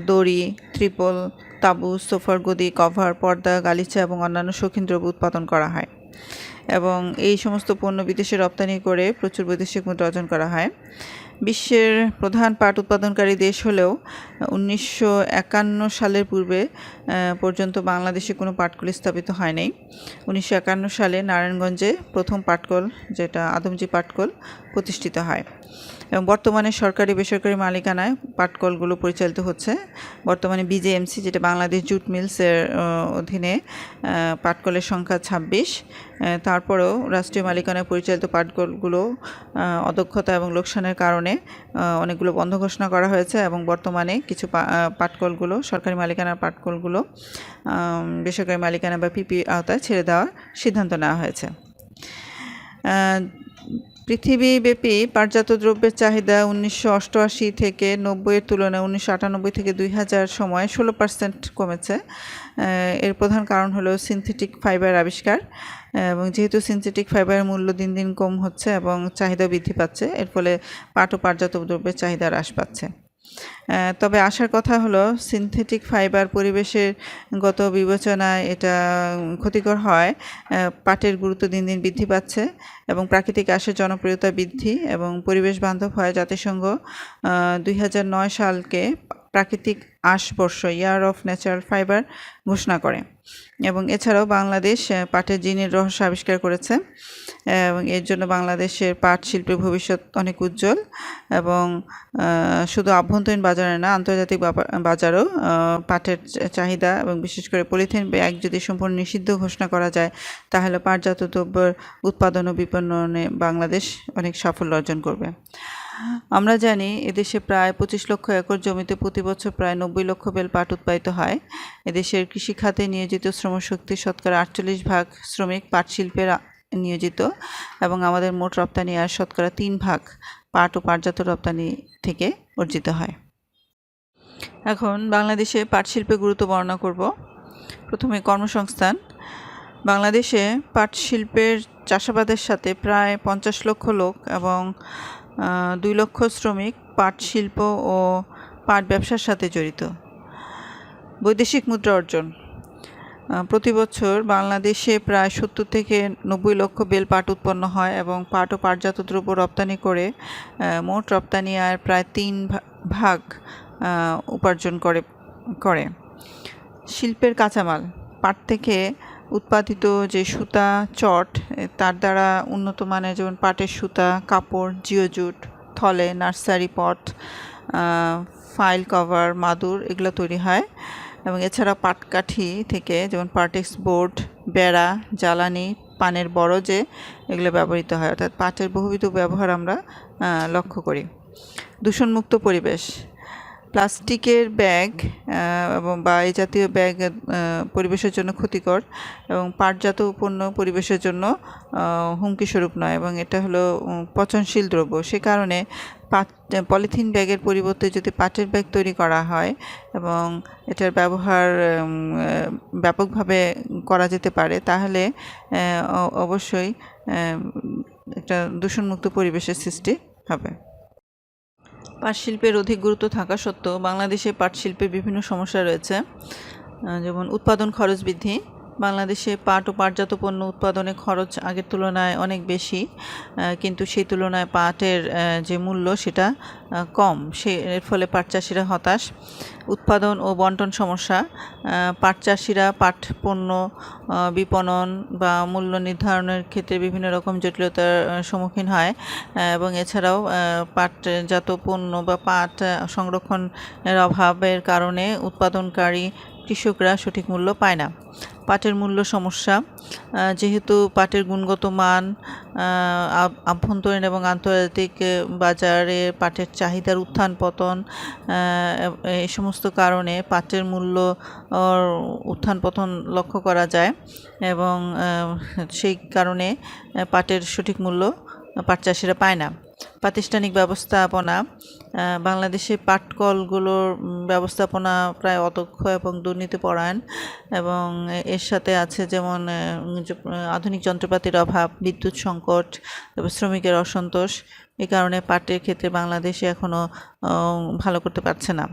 দড়ি, ত্রিপল, তাঁবু, সোফার গদি, কভার, পর্দা, গালিচা এবং অন্যান্য শৌখিন দ্রব্য উৎপাদন করা হয় এবং এই সমস্ত পণ্য বিদেশে রপ্তানি করে প্রচুর বৈদেশিক মুদ্রা অর্জন করা হয়। বিশ্বের প্রধান পাট উৎপাদনকারী দেশ হলেও 1951 সালের পূর্বে পর্যন্ত বাংলাদেশে কোনো পাটকল স্থাপিত হয় নাই। 1951 সালে নারায়ণগঞ্জে প্রথম পাটকল, যেটা আদমজী পাটকল, প্রতিষ্ঠিত হয় এবং বর্তমানে সরকারি বেসরকারি মালিকানায় পাটকলগুলো পরিচালিত হচ্ছে। বর্তমানে BJMC, যেটা বাংলাদেশ জুট মিলসের অধীনে, পাটকলের সংখ্যা 26। তারপরেও রাষ্ট্রীয় মালিকানায় পরিচালিত পাটকলগুলো অদক্ষতা এবং লোকসানের কারণে অনেকগুলো বন্ধ ঘোষণা করা হয়েছে এবং বর্তমানে কিছু পাটকলগুলো, সরকারি মালিকানার পাটকলগুলো বেসরকারি মালিকানা বা PP আওতায় ছেড়ে দেওয়ার সিদ্ধান্ত নেওয়া হয়েছে। পৃথিবীব্যাপী পাটজাত দ্রব্যের চাহিদা 1988 থেকে 90-এর তুলনায় 1998 থেকে 2000 সময়ে 16% কমেছে। এর প্রধান কারণ হলো সিনথেটিক ফাইবার আবিষ্কার এবং যেহেতু সিনথেটিক ফাইবারের মূল্য দিন দিন কম হচ্ছে এবং চাহিদা বৃদ্ধি পাচ্ছে, এর ফলে পাট ও পাটজাত দ্রব্যের চাহিদা হ্রাস পাচ্ছে। তবে আসার কথা হলো সিনথেটিক ফাইবার পরিবেশের গত বিবেচনায় এটা ক্ষতিকর হয়। পাটের গুরুত্ব দিন দিন বৃদ্ধি পাচ্ছে এবং প্রাকৃতিক গ্যাসের জনপ্রিয়তা বৃদ্ধি এবং পরিবেশ বান্ধব হয়। জাতিসংঘ 2009 সালকে প্রাকৃতিক আঁশ বর্ষ ইয়ার অফ ন্যাচারাল ফাইবার ঘোষণা করে। এবং এছাড়াও বাংলাদেশ পাটের জিনের রহস্য আবিষ্কার করেছে এবং এর জন্য বাংলাদেশের পাট শিল্পের ভবিষ্যৎ অনেক উজ্জ্বল। এবং শুধু আভ্যন্তরীণ বাজারে না, আন্তর্জাতিক বাজারেও পাটের চাহিদা এবং বিশেষ করে পলিথিন ব্যাগ যদি সম্পূর্ণ নিষিদ্ধ ঘোষণা করা যায় তাহলে পাটজাত দ্রব্যের উৎপাদন ও বিপণনে বাংলাদেশ অনেক সাফল্য অর্জন করবে। আমরা জানি এদেশে প্রায় 25 লক্ষ একর জমিতে প্রতি বছর প্রায় 90 লক্ষ বেল পাট উৎপাদিত হয়। এদেশের কৃষিখাতে নিয়োজিত শ্রমশক্তি শতকরা 48% শ্রমিক পাট শিল্পের নিয়োজিত এবং আমাদের মোট রপ্তানি আর শতকরা 3% পাট ও পাটজাত রপ্তানি থেকে অর্জিত হয়। এখন বাংলাদেশে পাট শিল্পের গুরুত্ব বর্ণনা করব। প্রথমে কর্মসংস্থান। বাংলাদেশে পাট শিল্পের চাষাবাদের সাথে প্রায় 50 লক্ষ লোক এবং 2 লক্ষ শ্রমিক পাট শিল্প ও পাট ব্যবসার সাথে জড়িত। বৈদেশিক মুদ্রা অর্জন। প্রতি বছর বাংলাদেশে প্রায় 70 থেকে 90 লক্ষ বেল পাট উৎপন্ন হয় এবং পাট ও পাটজাত দ্রব্য রপ্তানি করে মোট রপ্তানি আয়ের প্রায় 3% উপার্জন করে। শিল্পের কাঁচামাল। পাট থেকে উৎপাদিত যে সুতা, চট, তার দ্বারা উন্নত মানের যেমন পাটের সুতা, কাপড়, জিওজুট, থলে, নার্সারি পট, ফাইল কভার, মাদুর এগুলো তৈরি হয়। এবং এছাড়া পাটকাঠি থেকে যেমন পার্টেক্স বোর্ড, বেড়া, জ্বালানি, পানের বরজে এগুলো ব্যবহৃত হয়। অর্থাৎ পাটের বহুবিধ ব্যবহার আমরা লক্ষ্য করি। দূষণমুক্ত পরিবেশ। প্লাস্টিকের ব্যাগ বা এই জাতীয় ব্যাগ পরিবেশের জন্য ক্ষতিকর এবং পাটজাত পণ্য পরিবেশের জন্য হুমকি স্বরূপ নয় এবং এটা হলো পচনশীল দ্রব্য। সে কারণে পলিথিন ব্যাগের পরিবর্তে যদি পাটের ব্যাগ তৈরি করা হয় এবং এটার ব্যবহার ব্যাপকভাবে করা যেতে পারে তাহলে অবশ্যই একটা দূষণমুক্ত পরিবেশের সৃষ্টি হবে। পাট শিল্পের অধিক গুরুত্ব থাকা সত্ত্বেও বাংলাদেশে পাট শিল্পের বিভিন্ন সমস্যা রয়েছে, যেমন উৎপাদন খরচ বৃদ্ধি। বাংলাদেশে পাট ও পাটজাত পণ্য উৎপাদনে খরচ আগের তুলনায় অনেক বেশি, কিন্তু সেই তুলনায় পাটের যে মূল্য সেটা কম, এর ফলে পাট চাষিরা হতাশ। উৎপাদন ও বন্টন সমস্যা। পাট চাষিরা পাট পণ্য বিপণন বা মূল্য নির্ধারণের ক্ষেত্রে বিভিন্ন রকম জটিলতার সম্মুখীন হয় এবং এছাড়াও পাটজাত পণ্য বা পাট সংরক্ষণের অভাবের কারণে উৎপাদনকারী কৃষকরা সঠিক মূল্য পায় না। পাটের মূল্য সমস্যা। যেহেতু পাটের গুণগত মান, আভ্যন্তরীণ এবং আন্তর্জাতিক বাজারে পাটের চাহিদার উত্থান পতন, এই সমস্ত কারণে পাটের মূল্য উত্থান পতন লক্ষ্য করা যায় এবং সেই কারণে পাটের সঠিক মূল্য পাট চাষিরা পায় না। প্রাতিষ্ঠানিক ব্যবস্থাপনা। বাংলাদেশে পাটকলগুলোর ব্যবস্থাপনা প্রায় অদক্ষ এবং দুর্নীতিপরায়ণ এবং এর সাথে আছে যেমন আধুনিক যন্ত্রপাতির অভাব, বিদ্যুৎ সংকট, তারপর শ্রমিকের অসন্তোষ। এই কারণে পাটের ক্ষেত্রে বাংলাদেশে এখনও ভালো করতে পারছে না।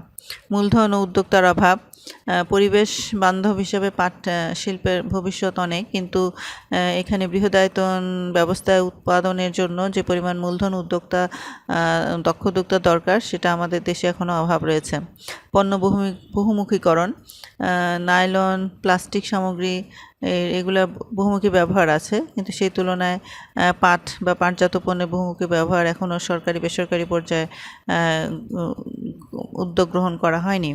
মূলধন ও উদ্যোক্তার অভাব। পরিবেশ বান্ধব হিসেবে পাট শিল্পের ভবিষ্যৎ অনেক, কিন্তু এখানে বৃহদায়তন ব্যবস্থায় উৎপাদনের জন্য যে পরিমাণ মূলধন দক্ষ উদ্যোক্তা দরকার সেটা আমাদের দেশে এখনও অভাব রয়েছে। পণ্য বহুমুখীকরণ। নাইলন, প্লাস্টিক সামগ্রী এগুলোর বহুমুখী ব্যবহার আছে, কিন্তু সেই তুলনায় পাট বা পাটজাত পণ্যের বহুমুখী ব্যবহার এখনও সরকারি বেসরকারি পর্যায়ে উদ্যোগ গ্রহণ করা হয়নি।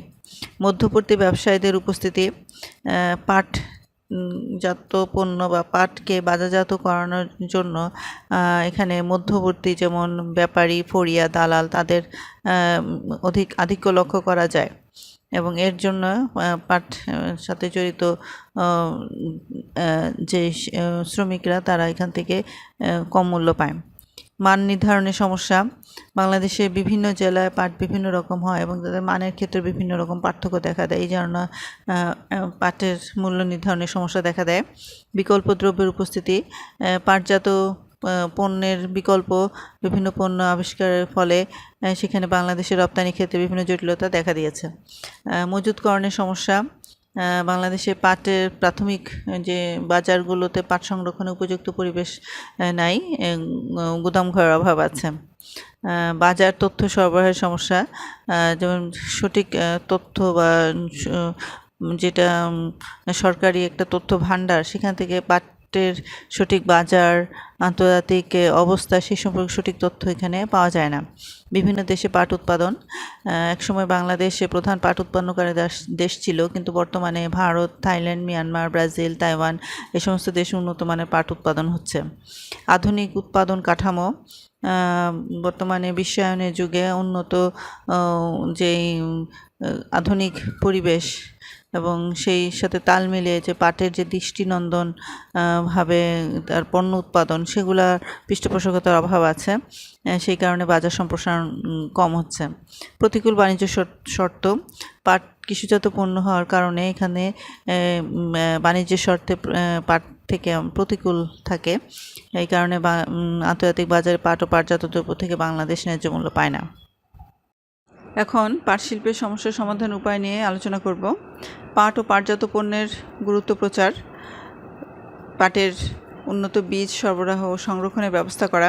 মধ্যবর্তী ব্যবসায়ীদের উপস্থিতি। পাটজাত পণ্য বা পাটকে বাজারজাত করানোর জন্য এখানে মধ্যবর্তী যেমন ব্যাপারী, ফড়িয়া, দালাল তাদের আধিক্য লক্ষ্য করা যায় এবং এর জন্য পাট সাথে জড়িত যে শ্রমিকরা তারা এখান থেকে কম মূল্য পায়। মান নির্ধারণের সমস্যা। বাংলাদেশে বিভিন্ন জেলায় পাট বিভিন্ন রকম হয় এবং তাদের মানের ক্ষেত্রে বিভিন্ন রকম পার্থক্য দেখা দেয়, এই জন্য পাটের মূল্য নির্ধারণের সমস্যা দেখা দেয়। বিকল্প দ্রব্যের উপস্থিতি। পাটজাত পণ্যের বিকল্প বিভিন্ন পণ্য আবিষ্কারের ফলে সেখানে বাংলাদেশের রপ্তানি ক্ষেত্রে বিভিন্ন জটিলতা দেখা দিয়েছে। মজুতকরণের সমস্যা। বাংলাদেশে পাটের প্রাথমিক যে বাজারগুলোতে পাট সংরক্ষণে উপযুক্ত পরিবেশ নাই, গুদামঘরের অভাব আছে। বাজার তথ্য সরবরাহের সমস্যা, যেমন সঠিক তথ্য বা যেটা সরকারি একটা তথ্য ভাণ্ডার, সেখান থেকে পাটের সঠিক বাজার, আন্তর্জাতিক অবস্থা সেই সম্পর্কে সঠিক তথ্য এখানে পাওয়া যায় না। বিভিন্ন দেশে পাট উৎপাদন, একসময় বাংলাদেশে প্রধান পাট উৎপন্নকারী দেশ ছিল, কিন্তু বর্তমানে Bharat, Thailand, Myanmar, Brazil, Taiwan এই সমস্ত দেশে উন্নত মানের পাট উৎপাদন হচ্ছে। আধুনিক উৎপাদন কাঠামো, বর্তমানে বিশ্বায়নের যুগে উন্নত যেই আধুনিক পরিবেশ এবং সেই সাথে তাল মিলিয়ে যে পাটের যে দৃষ্টিনন্দন ভাবে তার পণ্য উৎপাদন, সেগুলার পৃষ্ঠপোষকতার অভাব আছে, সেই কারণে বাজার সম্প্রসারণ কম হচ্ছে। প্রতিকূল বাণিজ্য শর্ত, পাট কৃষিজাত পণ্য হওয়ার কারণে এখানে বাণিজ্যের শর্তে পাট থেকে প্রতিকূল থাকে, এই কারণে আন্তর্জাতিক বাজারে পাট ও পাটজাত দ্রব্য থেকে বাংলাদেশ ন্যায্য মূল্য পায় না। এখন পাট শিল্পের সমস্যার সমাধানের উপায় নিয়ে আলোচনা করব। পাট ও পাটজাত পণ্যের গুরুত্ব প্রচার, পাটের উন্নত বীজ সরবরাহ ও সংরক্ষণের ব্যবস্থা করা,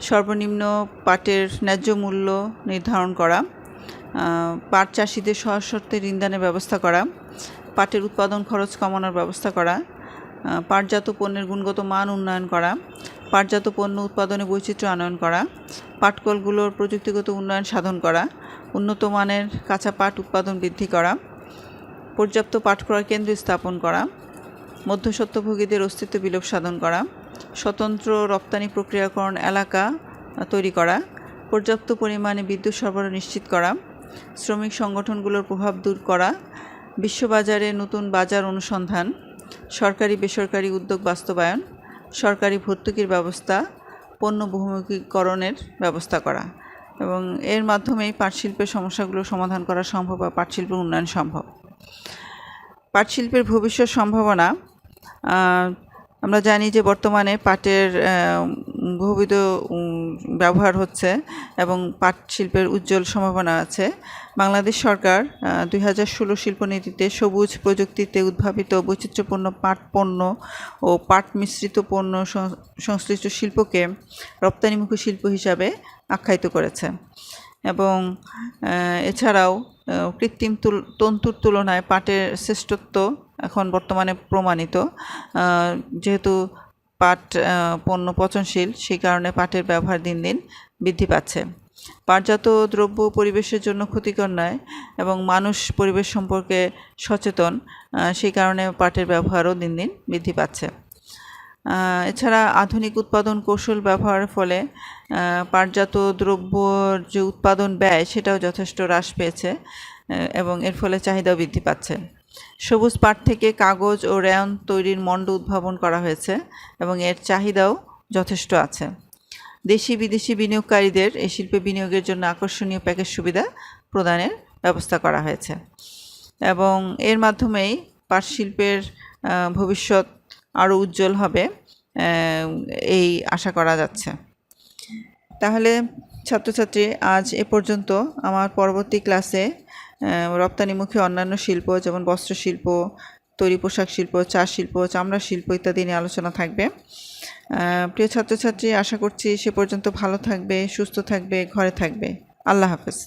সর্বনিম্ন পাটের ন্যায্য মূল্য নির্ধারণ করা, পাট চাষিদের সহজ শর্তে ঋণদানের ব্যবস্থা করা, পাটের উৎপাদন খরচ কমানোর ব্যবস্থা করা, পাটজাত পণ্যের গুণগত মান উন্নয়ন করা, পাটজাত পণ্য উৎপাদনে বৈচিত্র্য আনয়ন করা, পাটকলগুলোর প্রযুক্তিগত উন্নয়ন সাধন করা, উন্নত মানের কাঁচা পাট উৎপাদন বৃদ্ধি করা, পর্যাপ্ত পাট ক্রয় কেন্দ্র স্থাপন করা, মধ্যস্বত্বভোগীদের অস্তিত্ব বিলোপ সাধন করা, স্বতন্ত্র রপ্তানি প্রক্রিয়াকরণ এলাকা তৈরি করা, পর্যাপ্ত পরিমাণে বিদ্যুৎ সরবরাহ নিশ্চিত করা, শ্রমিক সংগঠনগুলোর প্রভাব দূর করা, বিশ্ববাজারে নতুন বাজার অনুসন্ধান, সরকারি বেসরকারি উদ্যোগ বাস্তবায়ন, সরকারি ভর্তুকির ব্যবস্থা, পণ্য বহুমুখীকরণের ব্যবস্থা করা, এবং এর মাধ্যমেই পাট শিল্পের সমস্যাগুলো সমাধান করা সম্ভব বা পাট শিল্পের উন্নয়ন সম্ভব। পাট শিল্পের ভবিষ্যৎ সম্ভাবনা, আমরা জানি যে বর্তমানে পাটের বহুবিধ ব্যবহার হচ্ছে এবং পাট শিল্পের উজ্জ্বল সম্ভাবনা আছে। বাংলাদেশ সরকার 2016 শিল্পনীতিতে সবুজ প্রযুক্তিতে উদ্ভাবিত বৈচিত্র্যপূর্ণ পাট পণ্য ও পাট মিশ্রিত পণ্য সংশ্লিষ্ট শিল্পকে রপ্তানিমুখী শিল্প হিসাবে আখ্যায়িত করেছে, এবং এছাড়াও কৃত্রিম তন্তুর তুলনায় পাটের শ্রেষ্ঠত্ব এখন বর্তমানে প্রমাণিত। যেহেতু পাট পণ্য পচনশীল, সেই কারণে পাটের ব্যবহার দিন দিন বৃদ্ধি পাচ্ছে। পাটজাত দ্রব্য পরিবেশের জন্য ক্ষতিকর নয় এবং মানুষ পরিবেশ সম্পর্কে সচেতন, সেই কারণে পাটের ব্যবহারও দিন দিন বৃদ্ধি পাচ্ছে। এছাড়া আধুনিক উৎপাদন কৌশল ব্যবহারের ফলে পাটজাত দ্রব্যর যে উৎপাদন ব্যয়, সেটাও যথেষ্ট হ্রাস পেয়েছে এবং এর ফলে চাহিদাও বৃদ্ধি পাচ্ছে। সবুজ পাট থেকে কাগজ ও রেয়ন তৈরির মণ্ড উদ্ভাবন করা হয়েছে এবং এর চাহিদাও যথেষ্ট আছে। দেশি বিদেশি বিনিয়োগকারীদের এই শিল্পে বিনিয়োগের জন্য আকর্ষণীয় প্যাকেজ সুবিধা প্রদানের ব্যবস্থা করা হয়েছে, এবং এর মাধ্যমেই পাট শিল্পের ভবিষ্যৎ আরও উজ্জ্বল হবে এই আশা করা যাচ্ছে। তাহলে ছাত্রছাত্রী, আজ এ পর্যন্ত। আমার পরবর্তী ক্লাসে রপ্তানিমুখী অন্যান্য শিল্প, যেমন বস্ত্রশিল্প, তৈরি পোশাক শিল্প, চা শিল্প, চামড়া শিল্প ইত্যাদি নিয়ে আলোচনা থাকবে। প্রিয় ছাত্রছাত্রী, আশা করছি সে পর্যন্ত ভালো থাকবে, সুস্থ থাকবে, ঘরে থাকবে। আল্লাহ হাফেজ।